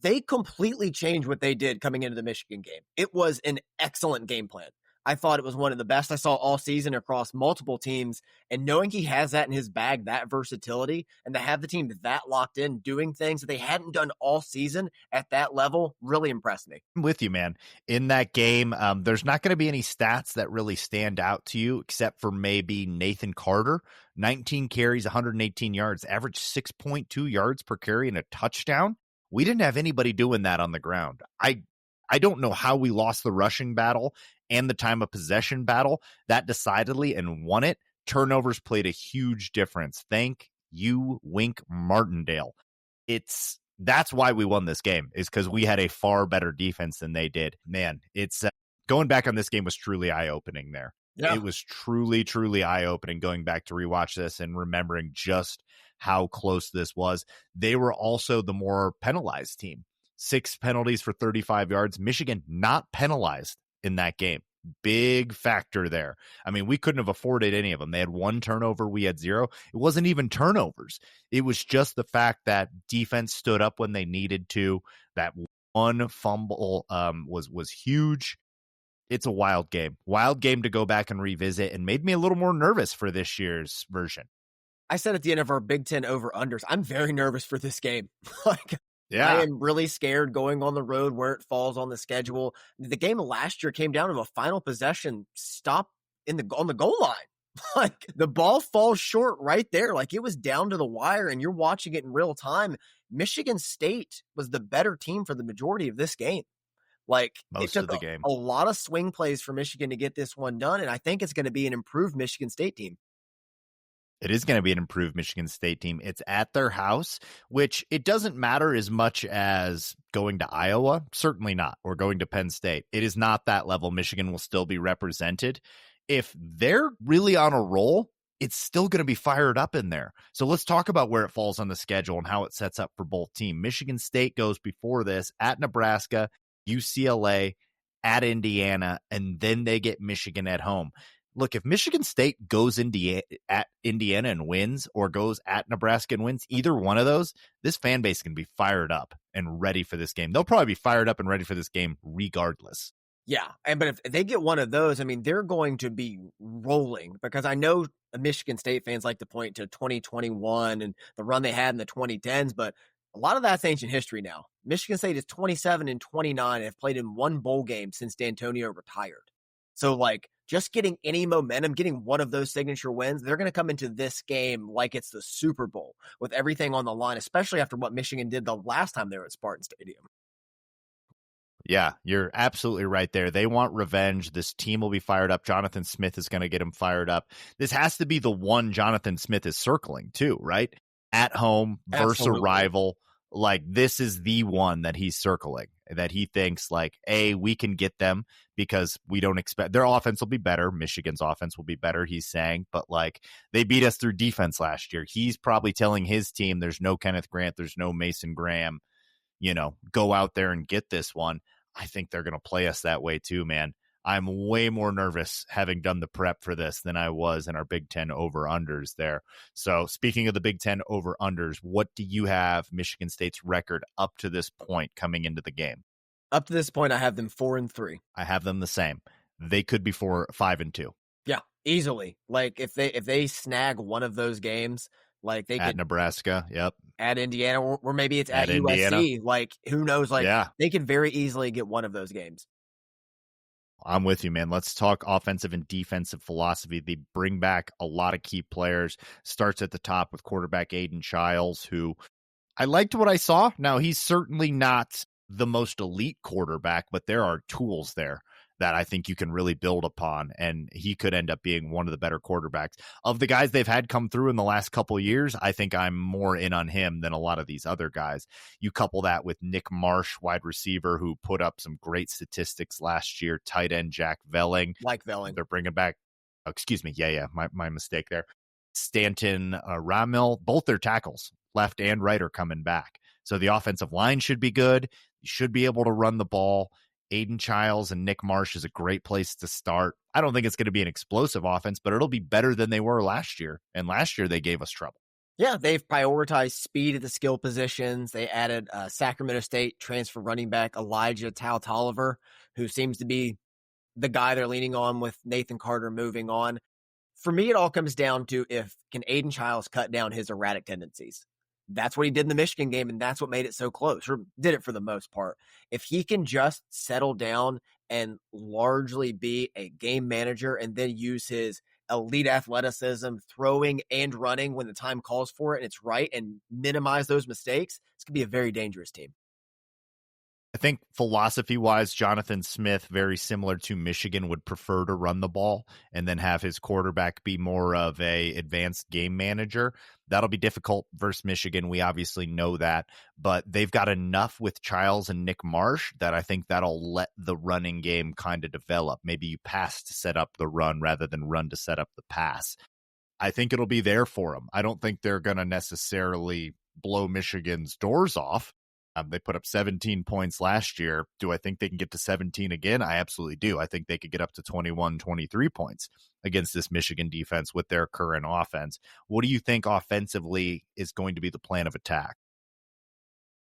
they completely changed what they did coming into the Michigan game. It was an excellent game plan. I thought it was one of the best I saw all season across multiple teams, and knowing he has that in his bag, that versatility, and to have the team that locked in doing things that they hadn't done all season at that level really impressed me. I'm with you, man. In that game, there's not going to be any stats that really stand out to you except for maybe Nathan Carter, 19 carries, 118 yards, average 6.2 yards per carry and a touchdown. We didn't have anybody doing that on the ground. I don't know how we lost the rushing battle and the time of possession battle that decidedly and won it. Turnovers played a huge difference. Thank you, Wink Martindale. That's why we won this game, is because we had a far better defense than they did. Man, it's going back on this game was truly eye-opening there. Yeah. It was truly, truly eye-opening going back to rewatch this and remembering just how close this was. They were also the more penalized team. 6 penalties for 35 yards. Michigan not penalized in that game. Big factor there. I mean, we couldn't have afforded any of them. They had 1 turnover. We had 0. It wasn't even turnovers. It was just the fact that defense stood up when they needed to. That 1 fumble was huge. It's a wild game. Wild game to go back and revisit, and made me a little more nervous for this year's version. I said at the end of our Big Ten over-unders, I'm very nervous for this game. Yeah. I am really scared going on the road where it falls on the schedule. The game last year came down to a final possession stop on the goal line. Like, the ball falls short right there. Like, it was down to the wire, and you're watching it in real time. Michigan State was the better team for the majority of this game. Like, most it took of the game. A lot of swing plays for Michigan to get this one done, and I think it's going to be an improved Michigan State team. It is going to be an improved Michigan State team. It's at their house, which it doesn't matter as much as going to Iowa. Certainly not. Or going to Penn State. It is not that level. Michigan will still be represented. If they're really on a roll, it's still going to be fired up in there. So let's talk about where it falls on the schedule and how it sets up for both teams. Michigan State goes before this at Nebraska, UCLA, at Indiana, and then they get Michigan at home. Look, if Michigan State goes at Indiana and wins, or goes at Nebraska and wins, either one of those, this fan base can be fired up and ready for this game. They'll probably be fired up and ready for this game regardless. Yeah, but if they get one of those, I mean, they're going to be rolling, because I know Michigan State fans like to point to 2021 and the run they had in the 2010s, but a lot of that's ancient history now. Michigan State is 27-29 and have played in 1 bowl game since D'Antonio retired. So, like, just getting any momentum, getting one of those signature wins, they're going to come into this game like it's the Super Bowl with everything on the line, especially after what Michigan did the last time they were at Spartan Stadium. Yeah, you're absolutely right there. They want revenge. This team will be fired up. Jonathan Smith is going to get him fired up. This has to be the one Jonathan Smith is circling too, right? At home versus a rival. Like, this is the one that he's circling, that he thinks, like, A, we can get them because we don't expect their offense will be better. Michigan's offense will be better, he's saying. But, like, they beat us through defense last year. He's probably telling his team there's no Kenneth Grant, there's no Mason Graham, go out there and get this one. I think they're going to play us that way too, man. I'm way more nervous having done the prep for this than I was in our Big Ten over-unders there. So speaking of the Big Ten over-unders, what do you have Michigan State's record up to this point coming into the game? Up to this point, I have them 4-3. I have them the same. They could be 5-2. Yeah, Easily. Like if they snag one of those games, like they At could Nebraska, yep. at Indiana, or maybe it's At at Indiana, USC. Like who knows? Like yeah. they could very easily get one of those games. I'm with you, man. Let's talk offensive and defensive philosophy. They bring back a lot of key players. Starts at the top with quarterback Aidan Chiles, who I liked what I saw. Now, he's certainly not the most elite quarterback, but there are tools there that I think you can really build upon, and he could end up being one of the better quarterbacks. Of the guys they've had come through in the last couple of years, I think I'm more in on him than a lot of these other guys. You couple that with Nick Marsh, wide receiver, who put up some great statistics last year, tight end Jack Velling. Like Velling. They're bringing back, oh, excuse me, my mistake there. Stanton, Ramil, both their tackles, left and right, are coming back. So the offensive line should be good. You should be able to run the ball. Aidan Chiles and Nick Marsh is a great place to start. I don't think it's going to be an explosive offense, but it'll be better than they were last year. And last year they gave us trouble. Yeah, they've prioritized speed at the skill positions. They added Sacramento State transfer running back Elijah Tolliver, who seems to be the guy they're leaning on with Nathan Carter moving on. For me, it all comes down to if can Aidan Chiles cut down his erratic tendencies. That's what he did in the Michigan game, and that's what made it so close, or did it for the most part. If he can just settle down and largely be a game manager and then use his elite athleticism, throwing and running when the time calls for it and it's right, and minimize those mistakes, it's going to be a very dangerous team. I think philosophy-wise, Jonathan Smith, very similar to Michigan, would prefer to run the ball and then have his quarterback be more of a advanced game manager. That'll be difficult versus Michigan. We obviously know that, but they've got enough with Chiles and Nick Marsh that I think that'll let the running game kind of develop. Maybe you pass to set up the run rather than run to set up the pass. I think it'll be there for them. I don't think they're going to necessarily blow Michigan's doors off. They put up 17 points last year. Do I think they can get to 17 again? I absolutely do. I think they could get up to 21, 23 points against this Michigan defense with their current offense. What do you think offensively is going to be the plan of attack?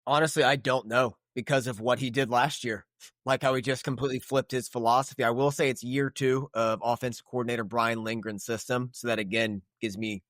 Honestly, I don't know because of what he did last year, like how he just completely flipped his philosophy. I will say it's year 2 of offensive coordinator Brian Lindgren's system. So that, again, gives me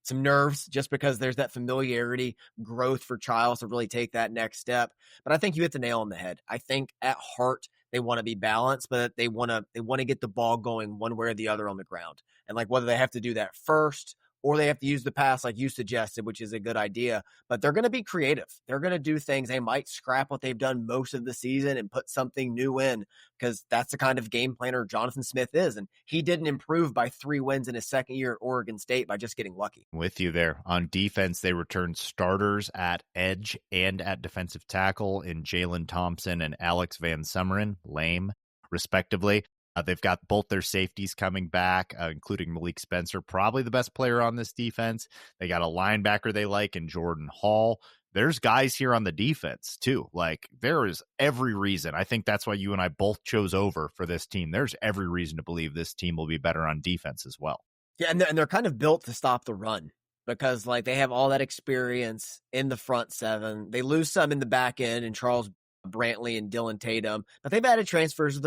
some nerves just because there's that familiarity, growth for Chiles to really take that next step. But I think you hit the nail on the head. I think at heart, they want to be balanced, but they want to get the ball going one way or the other on the ground. And like whether they have to do that first or they have to use the pass like you suggested, which is a good idea, but they're going to be creative. They're going to do things. They might scrap what they've done most of the season and put something new in because that's the kind of game planner Jonathan Smith is. And he didn't improve by 3 wins in his second year at Oregon State by just getting lucky. With you there. On defense, they returned starters at edge and at defensive tackle in Jalen Thompson and Alex Van Sumeren, lame, respectively. They've got both their safeties coming back, including Malik Spencer, probably the best player on this defense. They got a linebacker they like in Jordan Hall. There's guys here on the defense, too. Like, there is every reason. I think that's why you and I both chose over for this team. There's every reason to believe this team will be better on defense as well. Yeah, and they're kind of built to stop the run because, like, they have all that experience in the front seven. They lose some in the back end, and Charles Brantley and Dylan Tatum, but they've added transfers of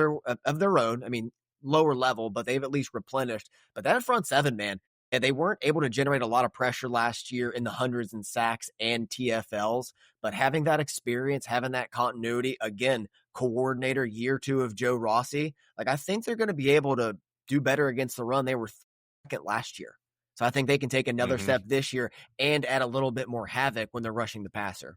their own. I mean, lower level, but they've at least replenished. But that front seven, man, and they weren't able to generate a lot of pressure last year in the hundreds in sacks and TFLs. But having that experience, having that continuity, again, coordinator year 2 of Joe Rossi, like I think they're going to be able to do better against the run. They were second last year. So I think they can take another step this year and add a little bit more havoc when they're rushing the passer.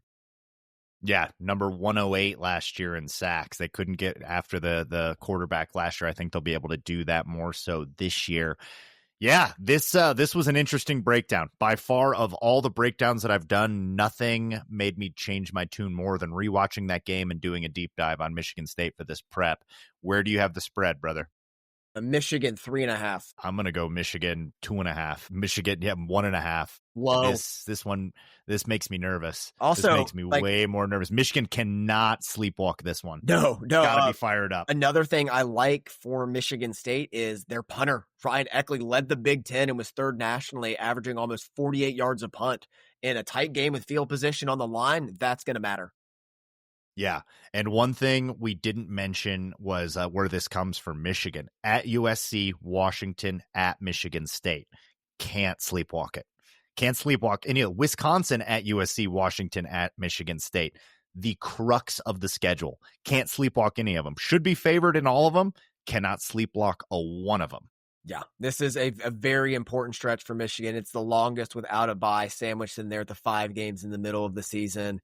Yeah, number 108 last year in sacks. They couldn't get after the quarterback last year. I think they'll be able to do that more so this year. Yeah, this was an interesting breakdown. By far, of all the breakdowns that I've done, nothing made me change my tune more than rewatching that game and doing a deep dive on Michigan State for this prep. Where do you have the spread, brother? Michigan 3.5. I'm gonna go Michigan 2.5. Michigan, 1.5. Low. This makes me nervous. Also, this makes me way more nervous. Michigan cannot sleepwalk this one. No. Gotta be fired up. Another thing I like for Michigan State is their punter. Ryan Eckley led the Big Ten and was third nationally, averaging almost 48 yards a punt in a tight game with field position on the line. That's going to matter. Yeah. And one thing we didn't mention was where this comes from Michigan. At USC, Washington, at Michigan State. Can't sleepwalk it. Can't sleepwalk any of Wisconsin at USC, Washington at Michigan State. The crux of the schedule. Can't sleepwalk any of them. Should be favored in all of them. Cannot sleepwalk a one of them. Yeah, this is a very important stretch for Michigan. It's the longest without a bye, sandwiched in there at the 5 games in the middle of the season.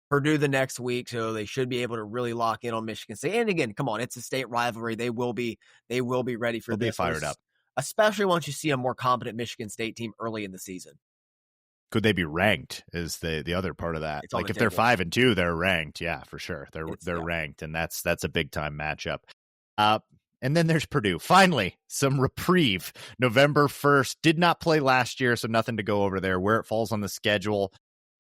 Purdue the next week, so they should be able to really lock in on Michigan State. And again, come on, it's a state rivalry. They will be ready for this. They'll be fired up. Especially once you see a more competent Michigan State team early in the season. Could they be ranked is the other part of that. Like if they're 5-2, they're ranked. Yeah, for sure. They're ranked, and that's a big time matchup. And then there's Purdue. Finally, some reprieve. November 1st. Did not play last year, so nothing to go over there. Where it falls on the schedule,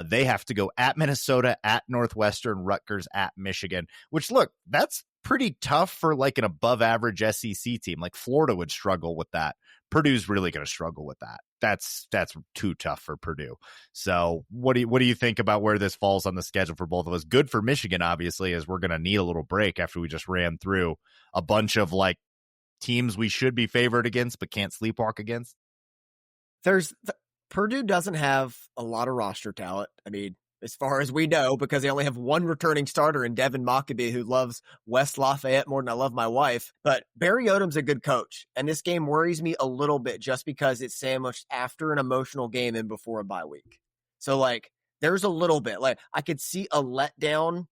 they have to go at Minnesota, at Northwestern, Rutgers, at Michigan, which, look, that's pretty tough for like an above average SEC team. Like Florida would struggle with that. Purdue's really going to struggle with that. That's too tough for Purdue. So what do you think about where this falls on the schedule for both of us? Good for Michigan, obviously, as we're going to need a little break after we just ran through a bunch of like teams we should be favored against but can't sleepwalk against. Purdue doesn't have a lot of roster talent. I mean, as far as we know, because they only have one returning starter in Devin Mockabee, who loves West Lafayette more than I love my wife. But Barry Odom's a good coach, and this game worries me a little bit just because it's sandwiched after an emotional game and before a bye week. So, like, there's a little bit. Like, I could see a letdown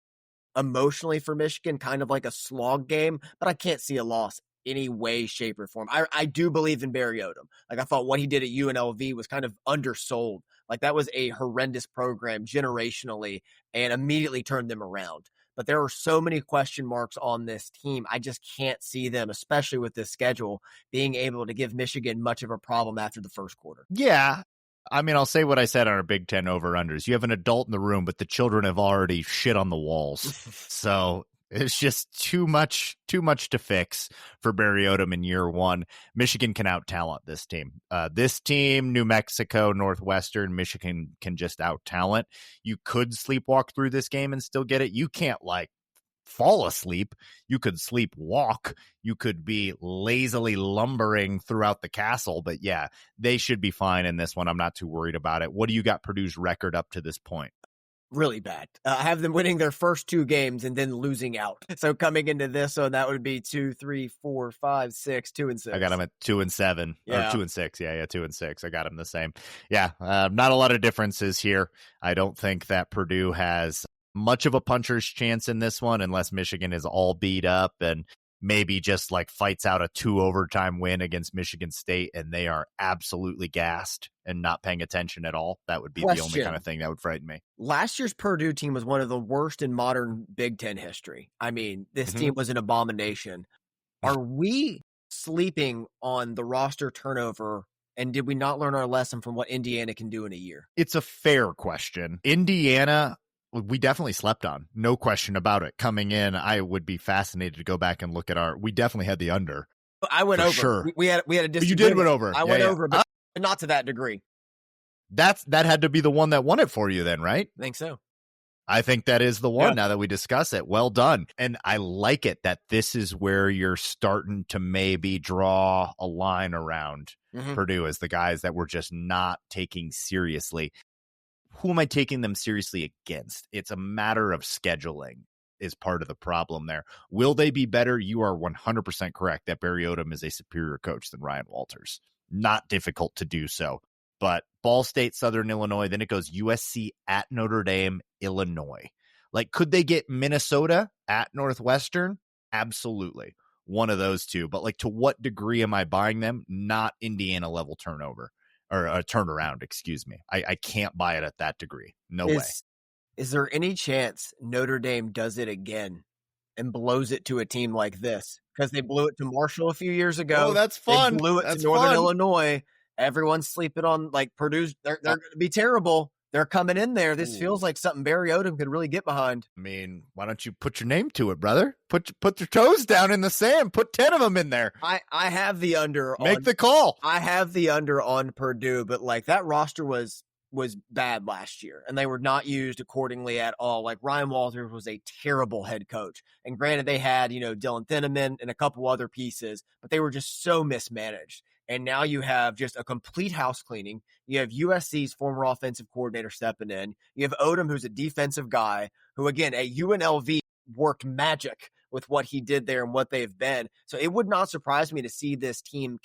emotionally for Michigan, kind of like a slog game, but I can't see a loss any way, shape, or form. I do believe in Barry Odom. Like, I thought what he did at UNLV was kind of undersold. Like, that was a horrendous program generationally and immediately turned them around. But there are so many question marks on this team. I just can't see them, especially with this schedule, being able to give Michigan much of a problem after the first quarter. Yeah. I mean, I'll say what I said on our Big Ten over-unders. You have an adult in the room, but the children have already shit on the walls. So it's just too much to fix for Barry Odom in year one. Michigan can out-talent this team. This team, New Mexico, Northwestern, Michigan can just out-talent. You could sleepwalk through this game and still get it. You can't, like, fall asleep. You could sleepwalk. You could be lazily lumbering throughout the castle. But, yeah, they should be fine in this one. I'm not too worried about it. What do you got Purdue's record up to this point? Really bad. I have them winning their first 2 games and then losing out. So coming into this one, that would be 2, 3, 4, 5, 6, 2 and 6. I got them at 2 and 7 or 2 and 6. Yeah, 2 and 6. I got them the same. Yeah, not a lot of differences here. I don't think that Purdue has much of a puncher's chance in this one unless Michigan is all beat up and maybe just like fights out a 2 overtime win against Michigan State and they are absolutely gassed and not paying attention at all. That would be the only kind of thing that would frighten me. Last year's Purdue team was one of the worst in modern Big Ten history. I mean, this team was an abomination. Are we sleeping on the roster turnover? And did we not learn our lesson from what Indiana can do in a year? It's a fair question. Indiana, we definitely slept on. No question about it. Coming in, I would be fascinated to go back and look at we definitely had the under. I went over. Sure. We had a disagreement. You did went over. I went over, but not to that degree. That had to be the one that won it for you then, right? I think so. I think that is the one now that we discuss it. Well done. And I like it that this is where you're starting to maybe draw a line around Purdue as the guys that we're just not taking seriously. Who am I taking them seriously against? It's a matter of scheduling is part of the problem there. Will they be better? You are 100% correct that Barry Odom is a superior coach than Ryan Walters. Not difficult to do so. But Ball State, Southern Illinois, then it goes USC at Notre Dame, Illinois. Like, could they get Minnesota at Northwestern? Absolutely. One of those two. But, like, to what degree am I buying them? Not Indiana level turnover. Or a turnaround, excuse me. I can't buy it at that degree. No way. Is there any chance Notre Dame does it again and blows it to a team like this? Because they blew it to Marshall a few years ago. Oh, that's fun. They blew it to Northern Illinois. Everyone's sleeping on, like, Purdue's. They're going to be terrible. They're coming in there. This feels like something Barry Odom could really get behind. I mean, why don't you put your name to it, brother? Put your toes down in the sand. Put 10 of them in there. I have the under. Make the call. I have the under on Purdue, but like that roster was was bad last year, and they were not used accordingly at all. Like, Ryan Walters was a terrible head coach. And granted, they had, Dylan Thineman and a couple other pieces, but they were just so mismanaged. And now you have just a complete house cleaning. You have USC's former offensive coordinator stepping in. You have Odom, who's a defensive guy, who, again, at UNLV worked magic with what he did there and what they've been. So it would not surprise me to see this team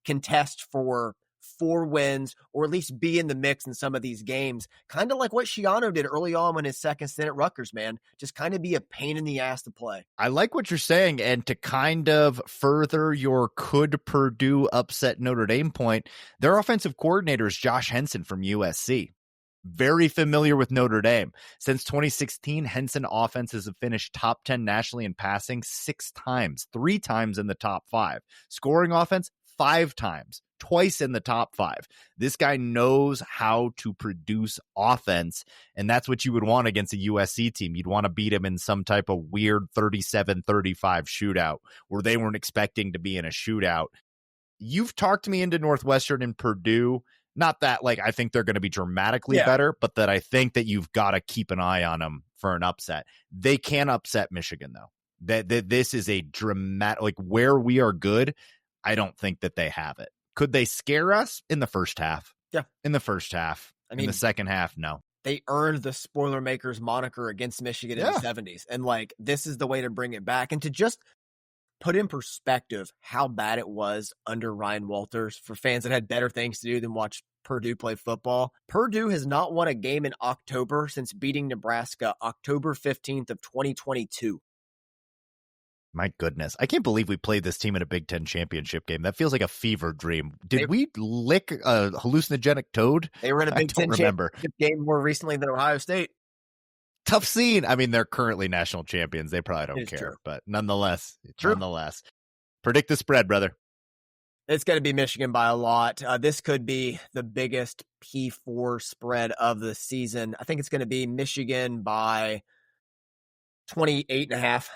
contest for 4 wins, or at least be in the mix in some of these games, kind of like what Schiano did early on when his second stint at Rutgers, man. Just kind of be a pain in the ass to play. I like what you're saying, and to kind of further your could Purdue upset Notre Dame point, their offensive coordinator is Josh Henson from USC. Very familiar with Notre Dame. Since 2016, Henson offenses have finished top 10 nationally in passing 6 times, 3 times in the top 5. Scoring offense, 5 times, twice in the top 5. This guy knows how to produce offense, and that's what you would want against a USC team. You'd want to beat him in some type of weird 37-35 shootout where they weren't expecting to be in a shootout. You've talked me into Northwestern and Purdue. Not that, like, I think they're going to be dramatically better, but that I think that you've got to keep an eye on them for an upset. They can upset Michigan, though. This is a dramatic, like, where we are good, I don't think that they have it. Could they scare us in the first half? Yeah. In the first half. I mean, in the second half, no. They earned the spoiler makers moniker against Michigan in the 70s. And, like, this is the way to bring it back. And to just put in perspective how bad it was under Ryan Walters for fans that had better things to do than watch Purdue play football. Purdue has not won a game in October since beating Nebraska October 15th of 2022. My goodness. I can't believe we played this team in a Big Ten championship game. That feels like a fever dream. Did we lick a hallucinogenic toad? They were in a Big Ten championship game more recently than Ohio State. Tough scene. I mean, they're currently national champions. They probably don't care. True. But nonetheless, predict the spread, brother. It's going to be Michigan by a lot. This could be the biggest P4 spread of the season. I think it's going to be Michigan by 28.5.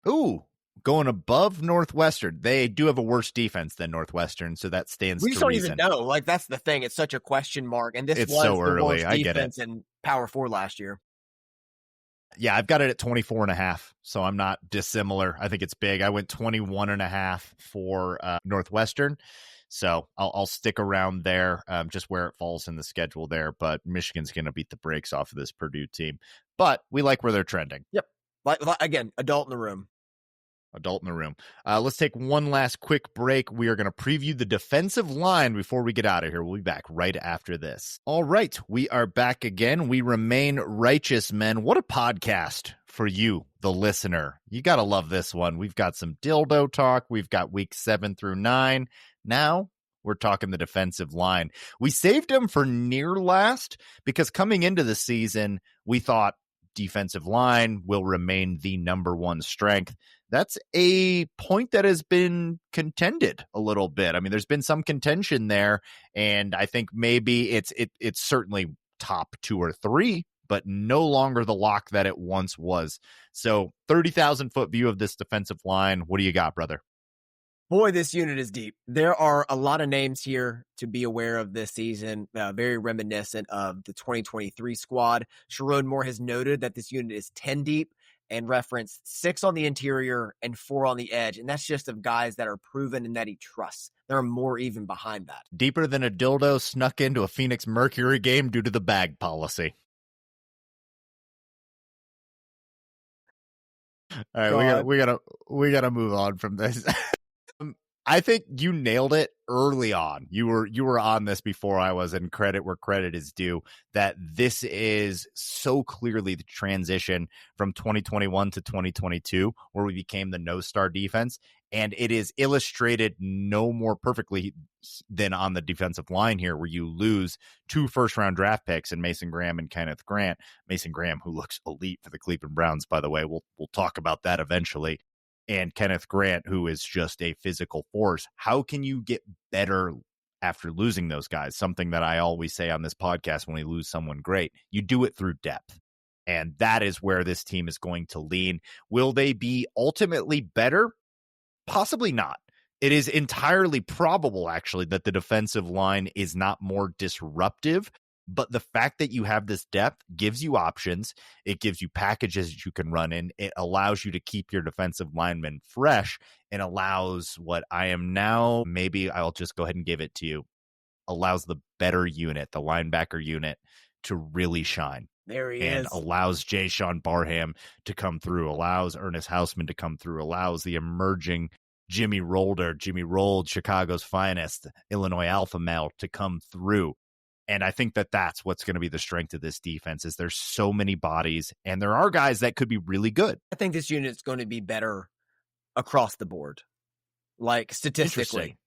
Ooh, going above Northwestern. They do have a worse defense than Northwestern, so that stands to reason. We don't even know. Like, that's the thing. It's such a question mark. And it's was so early. The worst defense in Power 4 last year. Yeah, I've got it at 24.5, so I'm not dissimilar. I think it's big. I went 21.5 for Northwestern, so I'll stick around there, just where it falls in the schedule there. But Michigan's going to beat the brakes off of this Purdue team. But we like where they're trending. Yep. Again, adult in the room. Let's take one last quick break. We are going to preview the defensive line before we get out of here. We'll be back right after this. All right, we are back again. We remain righteous men. What a podcast for you, the listener. You got to love this one. We've got some dildo talk. We've got weeks 7 through 9. Now we're talking the defensive line. We saved them for near last because coming into the season, we thought defensive line will remain the number 1 strength. That's a point that has been contended a little bit. I mean, there's been some contention there, and I think maybe it's certainly top 2 or 3, but no longer the lock that it once was. So 30,000 foot view of this defensive line. What do you got, brother? Boy, this unit is deep. There are a lot of names here to be aware of this season, very reminiscent of the 2023 squad. Sherrod Moore has noted that this unit is 10 deep and referenced 6 on the interior and 4 on the edge. And that's just of guys that are proven and that he trusts. There are more even behind that. Deeper than a dildo snuck into a Phoenix Mercury game due to the bag policy. All right, we gotta move on from this. I think you nailed it early on. You were on this before I was, and credit where credit is due, that this is so clearly the transition from 2021 to 2022, where we became the no-star defense. And it is illustrated no more perfectly than on the defensive line here, where you lose 2 first-round draft picks in Mason Graham and Kenneth Grant. Mason Graham, who looks elite for the Cleveland Browns, by the way. We'll talk about that eventually. And Kenneth Grant, who is just a physical force. How can you get better after losing those guys? Something that I always say on this podcast when we lose someone great. You do it through depth. And that is where this team is going to lean. Will they be ultimately better? Possibly not. It is entirely probable, actually, that the defensive line is not more disruptive. But the fact that you have this depth gives you options. It gives you packages that you can run in. It allows you to keep your defensive linemen fresh and allows what I am now, maybe I'll just go ahead and give it to you, allows the better unit, the linebacker unit, to really shine. There he and is. Allows Jay Sean Barham to come through, allows Ernest Hausman to come through, allows the emerging Jimmy Rolled, Chicago's finest, Illinois alpha male, to come through. And I think that that's what's going to be the strength of this defense is there's so many bodies and there are guys that could be really good. I think this unit's going to be better across the board, like statistically.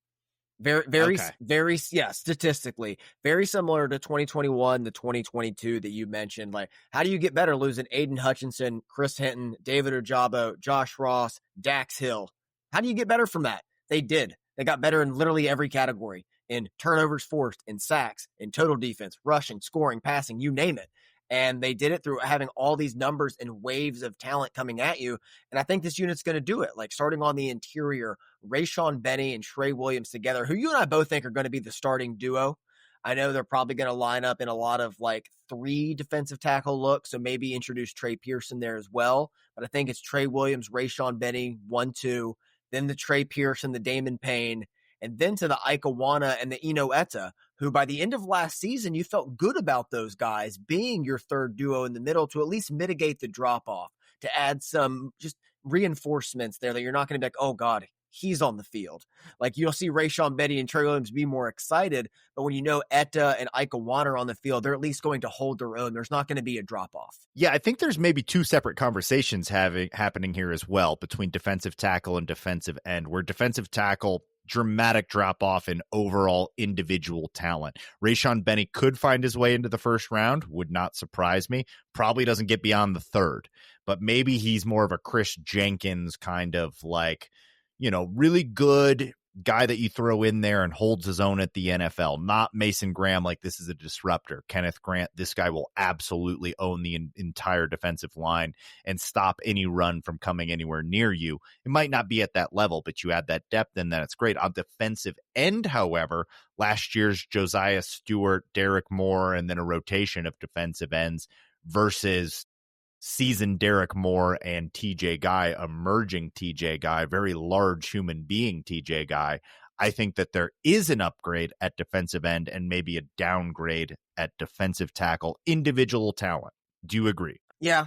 Statistically, very similar to 2021, the 2022 that you mentioned. Like, how do you get better losing Aidan Hutchinson, Chris Hinton, David Ojabo, Josh Ross, Dax Hill? How do you get better from that? They did. They got better in literally every category, in turnovers forced, in sacks, in total defense, rushing, scoring, passing, you name it. And they did it through having all these numbers and waves of talent coming at you. And I think this unit's going to do it. Like starting on the interior, Rayshawn Benny and Trey Williams together, who you and I both think are going to be the starting duo. I know they're probably going to line up in a lot of like 3 defensive tackle looks. So maybe introduce Trey Pearson there as well. But I think it's Trey Williams, Rayshawn Benny, 1-2, then the Trey Pearson, the Damon Payne, and then to the Ikawana and the Eno Etta, who by the end of last season, you felt good about those guys being your third duo in the middle to at least mitigate the drop-off, to add some just reinforcements there that you're not going to be like, oh, God, he's on the field. Like you'll see Rayshawn Benny and Trey Williams be more excited, but when you know Etta and Ikawana are on the field, they're at least going to hold their own. There's not going to be a drop-off. Yeah, I think there's maybe 2 separate conversations happening here as well between defensive tackle and defensive end, where defensive tackle – dramatic drop off in overall individual talent. Rayshawn Benny could find his way into the first round, would not surprise me. Probably doesn't get beyond the third, but maybe he's more of a Chris Jenkins kind of like, really good guy that you throw in there and holds his own at the NFL, not Mason Graham. Like this is a disruptor. Kenneth Grant, this guy will absolutely own the entire defensive line and stop any run from coming anywhere near you. It might not be at that level, but you add that depth and then it's great. On defensive end, however, last year's Josiah Stewart, Derek Moore, and then a rotation of defensive ends versus seasoned Derek Moore and TJ Guy, emerging TJ Guy, very large human being TJ Guy. I think that there is an upgrade at defensive end and maybe a downgrade at defensive tackle, individual talent. Do you agree? Yeah,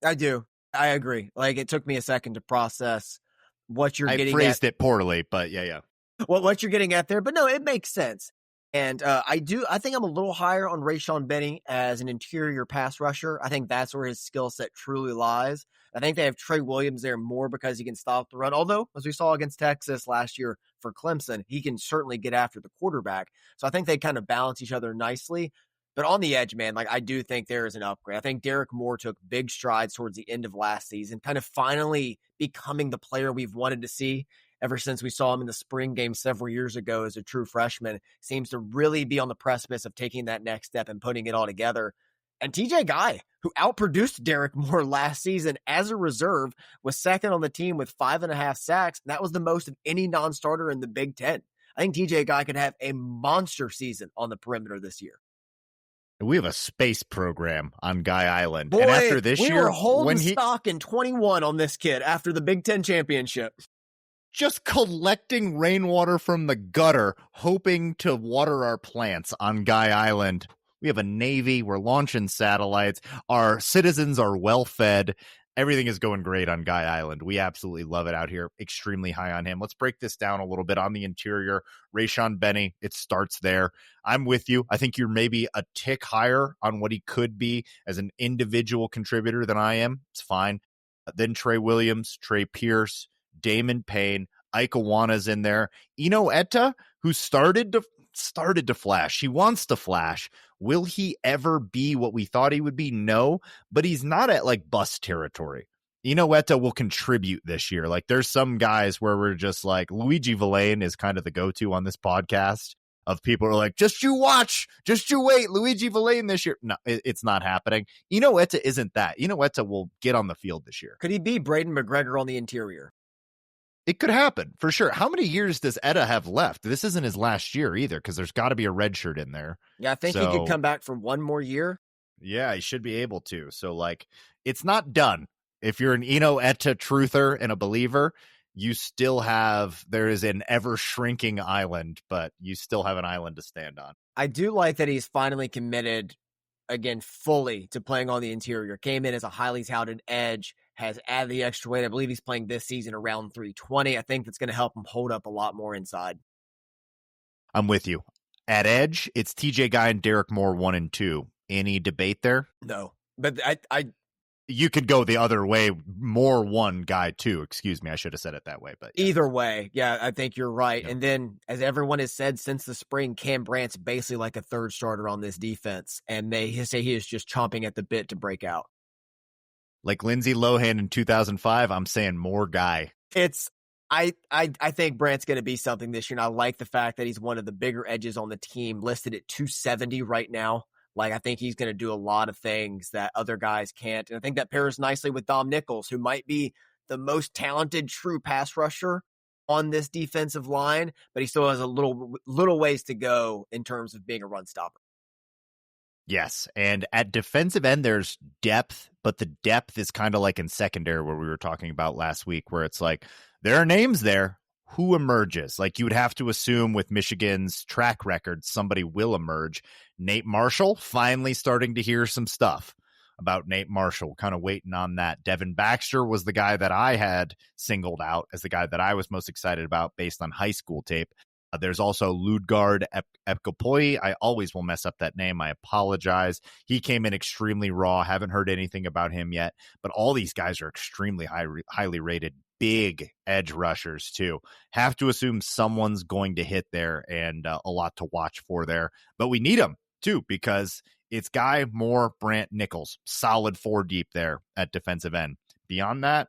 I do. I agree. Like it took me a second to process what you're getting at. I phrased it poorly, but yeah. Well, what you're getting at there, but no, it makes sense. And I think I'm a little higher on Rayshawn Benny as an interior pass rusher. I think that's where his skill set truly lies. I think they have Trey Williams there more because he can stop the run. Although, as we saw against Texas last year for Clemson, he can certainly get after the quarterback. So I think they kind of balance each other nicely. But on the edge, man, like I do think there is an upgrade. I think Derek Moore took big strides towards the end of last season, kind of finally becoming the player we've wanted to see ever since we saw him in the spring game several years ago as a true freshman. Seems to really be on the precipice of taking that next step and putting it all together. And TJ Guy, who outproduced Derek Moore last season as a reserve, was second on the team with 5.5 sacks. And that was the most of any non-starter in the Big Ten. I think TJ Guy could have a monster season on the perimeter this year. We have a space program on Guy Island. Boy, and after this we year, were holding stock in 21 on this kid after the Big Ten championship. Just collecting rainwater from the gutter, hoping to water our plants on Guy Island. We have a Navy. We're launching satellites. Our citizens are well fed. Everything is going great on Guy Island. We absolutely love it out here. Extremely high on him. Let's break this down a little bit on the interior. Rayshawn Benny, it starts there. I'm with you. I think you're maybe a tick higher on what he could be as an individual contributor than I am. It's fine. Then Trey Williams, Trey Pierce, Damon Payne, Ikawana's in there. Eno Etta, who started to flash. He wants to flash. Will he ever be what we thought he would be? No, but he's not at like bust territory. Eno Etta will contribute this year. Like there's some guys where we're just like, Luigi Villain is kind of the go-to on this podcast of people who are like, just you watch, just you wait, Luigi Villain this year. No, it's not happening. Eno Etta isn't that. Eno Etta will get on the field this year. Could he be Braden McGregor on the interior? It could happen for sure. How many years does Etta have left? This isn't his last year either, because there's got to be a red shirt in there. Yeah, I think he could come back for one more year. Yeah, he should be able to. So, like, it's not done. If you're an Eno Etta truther and a believer, you still have, there is an ever shrinking island, but you still have an island to stand on. I do like that he's finally committed again fully to playing on the interior. Came in as a highly touted edge, has added the extra weight. I believe he's playing this season around 320. I think that's going to help him hold up a lot more inside. I'm with you. At edge, it's TJ Guy and Derek Moore 1 and 2. Any debate there? No, but you could go the other way. Moore 1, Guy 2. Excuse me, I should have said it that way. But yeah. Either way, yeah, I think you're right. Yeah. And then, as everyone has said since the spring, Cam Brandt's basically like a third starter on this defense, and they say he is just chomping at the bit to break out. Like Lindsay Lohan in 2005, I'm saying more Guy. I think Brandt's going to be something this year, and I like the fact that he's one of the bigger edges on the team, listed at 270 right now. Like, I think he's going to do a lot of things that other guys can't. And I think that pairs nicely with Dom Nichols, who might be the most talented true pass rusher on this defensive line, but he still has a little ways to go in terms of being a run stopper. Yes, and at defensive end, there's depth, but the depth is kind of like in secondary where we were talking about last week, where it's like, there are names there. Who emerges? Like, you would have to assume with Michigan's track record, somebody will emerge. Nate Marshall, finally starting to hear some stuff about Nate Marshall, kind of waiting on that. Devin Baxter was the guy that I had singled out as the guy that I was most excited about based on high school tape. There's also Ludgard Epkopoi. I always will mess up that name. I apologize. He came in extremely raw. Haven't heard anything about him yet. But all these guys are extremely highly rated, big edge rushers too. Have to assume someone's going to hit there, and a lot to watch for there. But we need them too, because it's Guy, Moore, Brandt, Nichols. Solid 4 deep there at defensive end. Beyond that,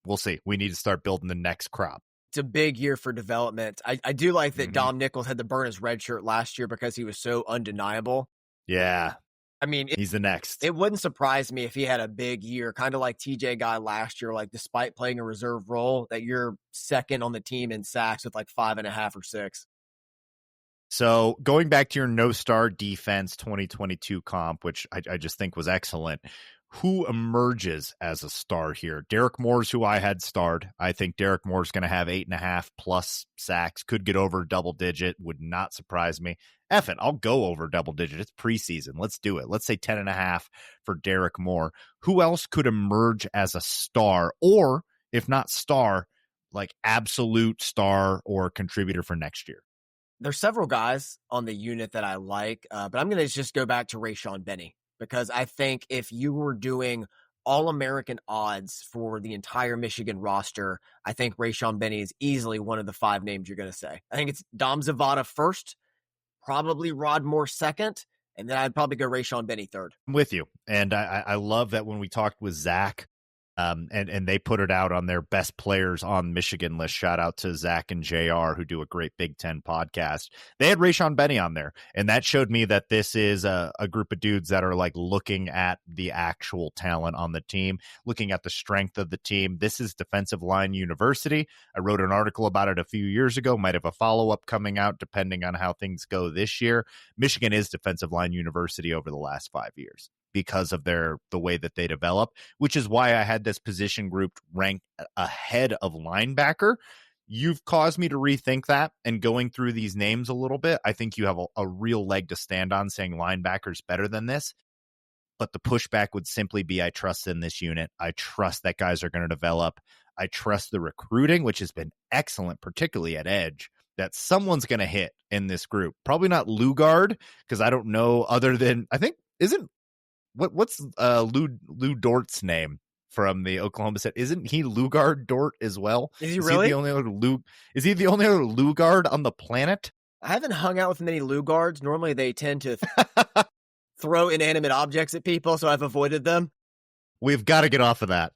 we'll see. We need to start building the next crop. It's a big year for development. I do like that Dom Nichols had to burn his red shirt last year because he was so undeniable. Yeah. I mean, he's the next. It wouldn't surprise me if he had a big year, kind of like TJ Guy last year, like despite playing a reserve role, that you're second on the team in sacks with like 5.5 or 6. So going back to your no-star defense 2022 comp, which I just think was excellent, who emerges as a star here? Derek Moore's who I had starred. I think Derek Moore's going to have 8.5 plus sacks, could get over double digit, would not surprise me. F it, I'll go over double digit. It's preseason. Let's do it. Let's say 10.5 for Derek Moore. Who else could emerge as a star, or if not star, like absolute star or contributor for next year? There's several guys on the unit that I like, but I'm going to just go back to Rayshawn Benny, because I think if you were doing All-American odds for the entire Michigan roster, I think Rayshawn Benny is easily one of the 5 names you're going to say. I think it's Dom Zavada first, probably Rod Moore second, and then I'd probably go Rayshawn Benny third. I'm with you. And I love that when we talked with Zach, and they put it out on their best players on Michigan list. Shout out to Zach and JR, who do a great Big Ten podcast. They had Rayshawn Benny on there, and that showed me that this is a group of dudes that are like looking at the actual talent on the team, looking at the strength of the team. This is Defensive Line University. I wrote an article about it a few years ago, might have a follow-up coming out depending on how things go this year. Michigan is Defensive Line University over the last 5 years, because of the way that they develop, which is why I had this position group ranked ahead of linebacker. You've caused me to rethink that, and going through these names a little bit, I think you have a real leg to stand on saying linebacker's better than this. But the pushback would simply be, I trust in this unit. I trust that guys are going to develop. I trust the recruiting, which has been excellent, particularly at edge, that someone's going to hit in this group. Probably not Lugard, because I don't know other than, I think, what's Lou Dort's name from the Oklahoma State? Isn't he Lugard Dort as well? Is he really? Is he the only other Lugard on the planet? I haven't hung out with many Lugards. Normally they tend to throw inanimate objects at people, so I've avoided them. We've got to get off of that.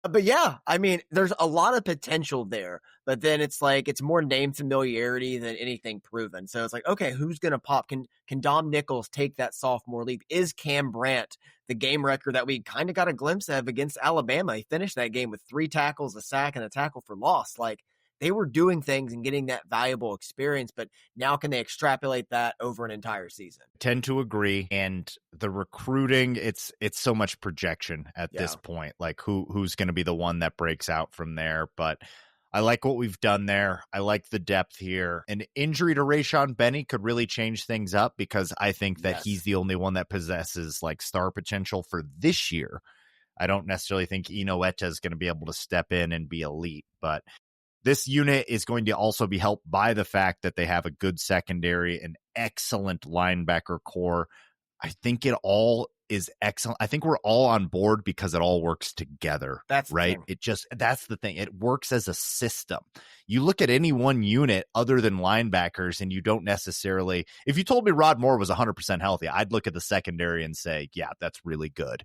But yeah, I mean, there's a lot of potential there, but then it's like, it's more name familiarity than anything proven. So it's like, okay, who's going to pop? Can Dom Nichols take that sophomore leap? Is Cam Brandt the game record that we kind of got a glimpse of against Alabama? He finished that game with 3 tackles, a sack, and a tackle for loss. Like, they were doing things and getting that valuable experience, but now can they extrapolate that over an entire season? Tend to agree. And the recruiting, it's so much projection at this point. Like who's going to be the one that breaks out from there. But I like what we've done there. I like the depth here. An injury to Rayshawn Benny could really change things up, because I think that he's the only one that possesses like star potential for this year. I don't necessarily think Eno Etta is going to be able to step in and be elite, but this unit is going to also be helped by the fact that they have a good secondary, an excellent linebacker core. I think it all is excellent. I think we're all on board because it all works together. That's right. That's the thing. It works as a system. You look at any one unit other than linebackers, and you don't necessarily, if you told me Rod Moore was 100% healthy, I'd look at the secondary and say, yeah, that's really good.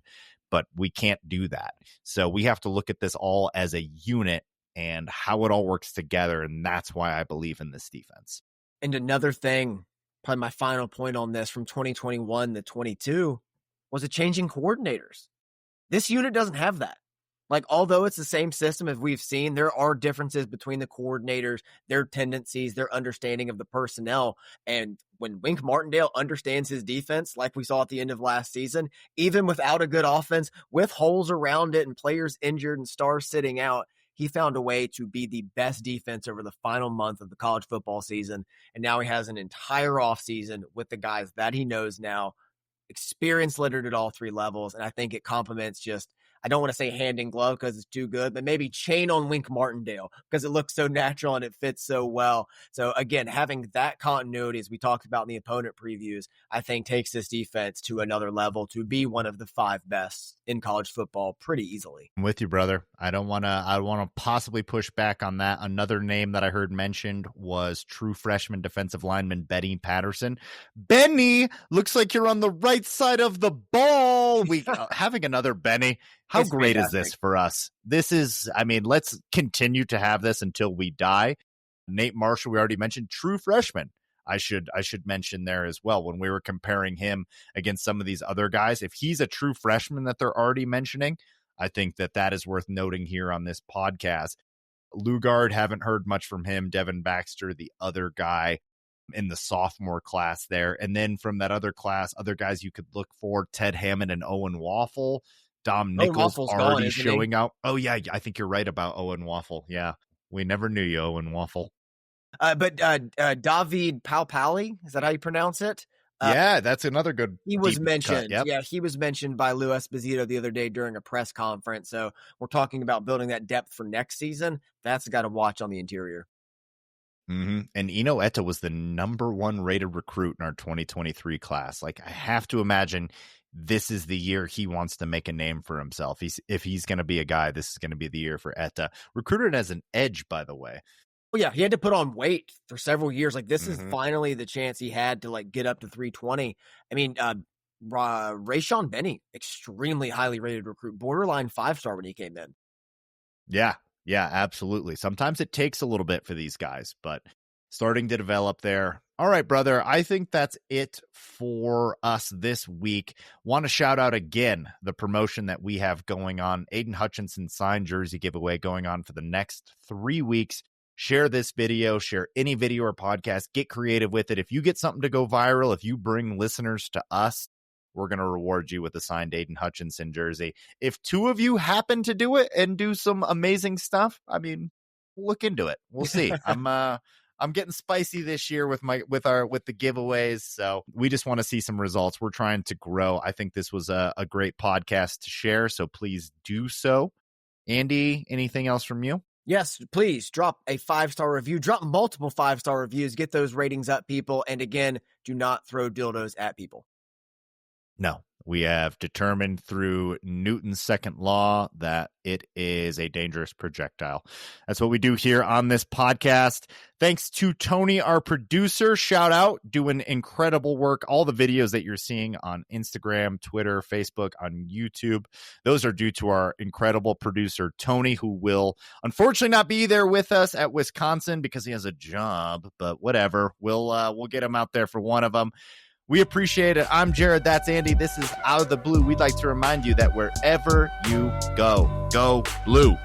But we can't do that. So we have to look at this all as a unit and how it all works together. And that's why I believe in this defense. And another thing, probably my final point on this, from 2021 to 22 was a changing coordinators. This unit doesn't have that. Like, although it's the same system as we've seen, there are differences between the coordinators, their tendencies, their understanding of the personnel. And when Wink Martindale understands his defense, like we saw at the end of last season, even without a good offense, with holes around it and players injured and stars sitting out, he found a way to be the best defense over the final month of the college football season. And now he has an entire offseason with the guys that he knows now, experience littered at all 3 levels. And I think it complements just, I don't want to say hand in glove because it's too good, but maybe chain on Wink Martindale because it looks so natural and it fits so well. So again, having that continuity, as we talked about in the opponent previews, I think takes this defense to another level to be one of the 5 best in college football pretty easily. I'm with you, brother. I want to possibly push back on that. Another name that I heard mentioned was true freshman defensive lineman Benny Patterson. Benny, looks like you're on the right side of the ball. We having another Benny. How It's great fantastic. is this for us? This is, I mean, let's continue to have this until we die. Nate Marshall, we already mentioned, true freshman. I should mention there as well when we were comparing him against some of these other guys. If he's a true freshman that they're already mentioning, I think that is worth noting here on this podcast. Lugard, haven't heard much from him. Devin Baxter, the other guy in the sophomore class there. And then from that other class, other guys you could look for, Ted Hammond and Owen Waffle. Dom Nichols already showing out. Oh, yeah, I think you're right about Owen Waffle. Yeah, we never knew you, Owen Waffle. But David Palpali, is that how you pronounce it? Yeah, that's another good. He was mentioned. Yep. Yeah, he was mentioned by Lou Esposito the other day during a press conference. So we're talking about building that depth for next season. That's got to watch on the interior. Mm-hmm. And Eno Etta was the number 1 rated recruit in our 2023 class. Like, I have to imagine this is the year he wants to make a name for himself. If he's going to be a guy, this is going to be the year for Etta. Recruited as an edge, by the way. Well, yeah, he had to put on weight for several years. Like, this is finally the chance he had to like get up to 320. I mean, Rayshawn Benny, extremely highly rated recruit, borderline 5-star when he came in. Yeah, absolutely. Sometimes it takes a little bit for these guys, but starting to develop there. All right, brother, I think that's it for us this week. Want to shout out again the promotion that we have going on, Aidan Hutchinson signed jersey giveaway going on for the next 3 weeks. Share this video, share any video or podcast, get creative with it. If you get something to go viral, if you bring listeners to us, we're going to reward you with a signed Aidan Hutchinson jersey. If 2 of you happen to do it and do some amazing stuff, I mean, look into it. We'll see. I'm getting spicy this year with the giveaways. So we just want to see some results. We're trying to grow. I think this was a great podcast to share. So please do so. Andy, anything else from you? Yes, please drop a 5-star review, drop multiple 5-star reviews, get those ratings up, people. And again, do not throw dildos at people. No, We have determined through Newton's second law that it is a dangerous projectile. That's what we do here on this podcast. Thanks to Tony, our producer. Shout out, doing incredible work. All the videos that you're seeing on Instagram, Twitter, Facebook, on YouTube, those are due to our incredible producer, Tony, who will unfortunately not be there with us at Wisconsin because he has a job, but whatever. We'll get him out there for one of them. We appreciate it. I'm Jared. That's Andy. This is Out of the Blue. We'd like to remind you that wherever you go, go blue.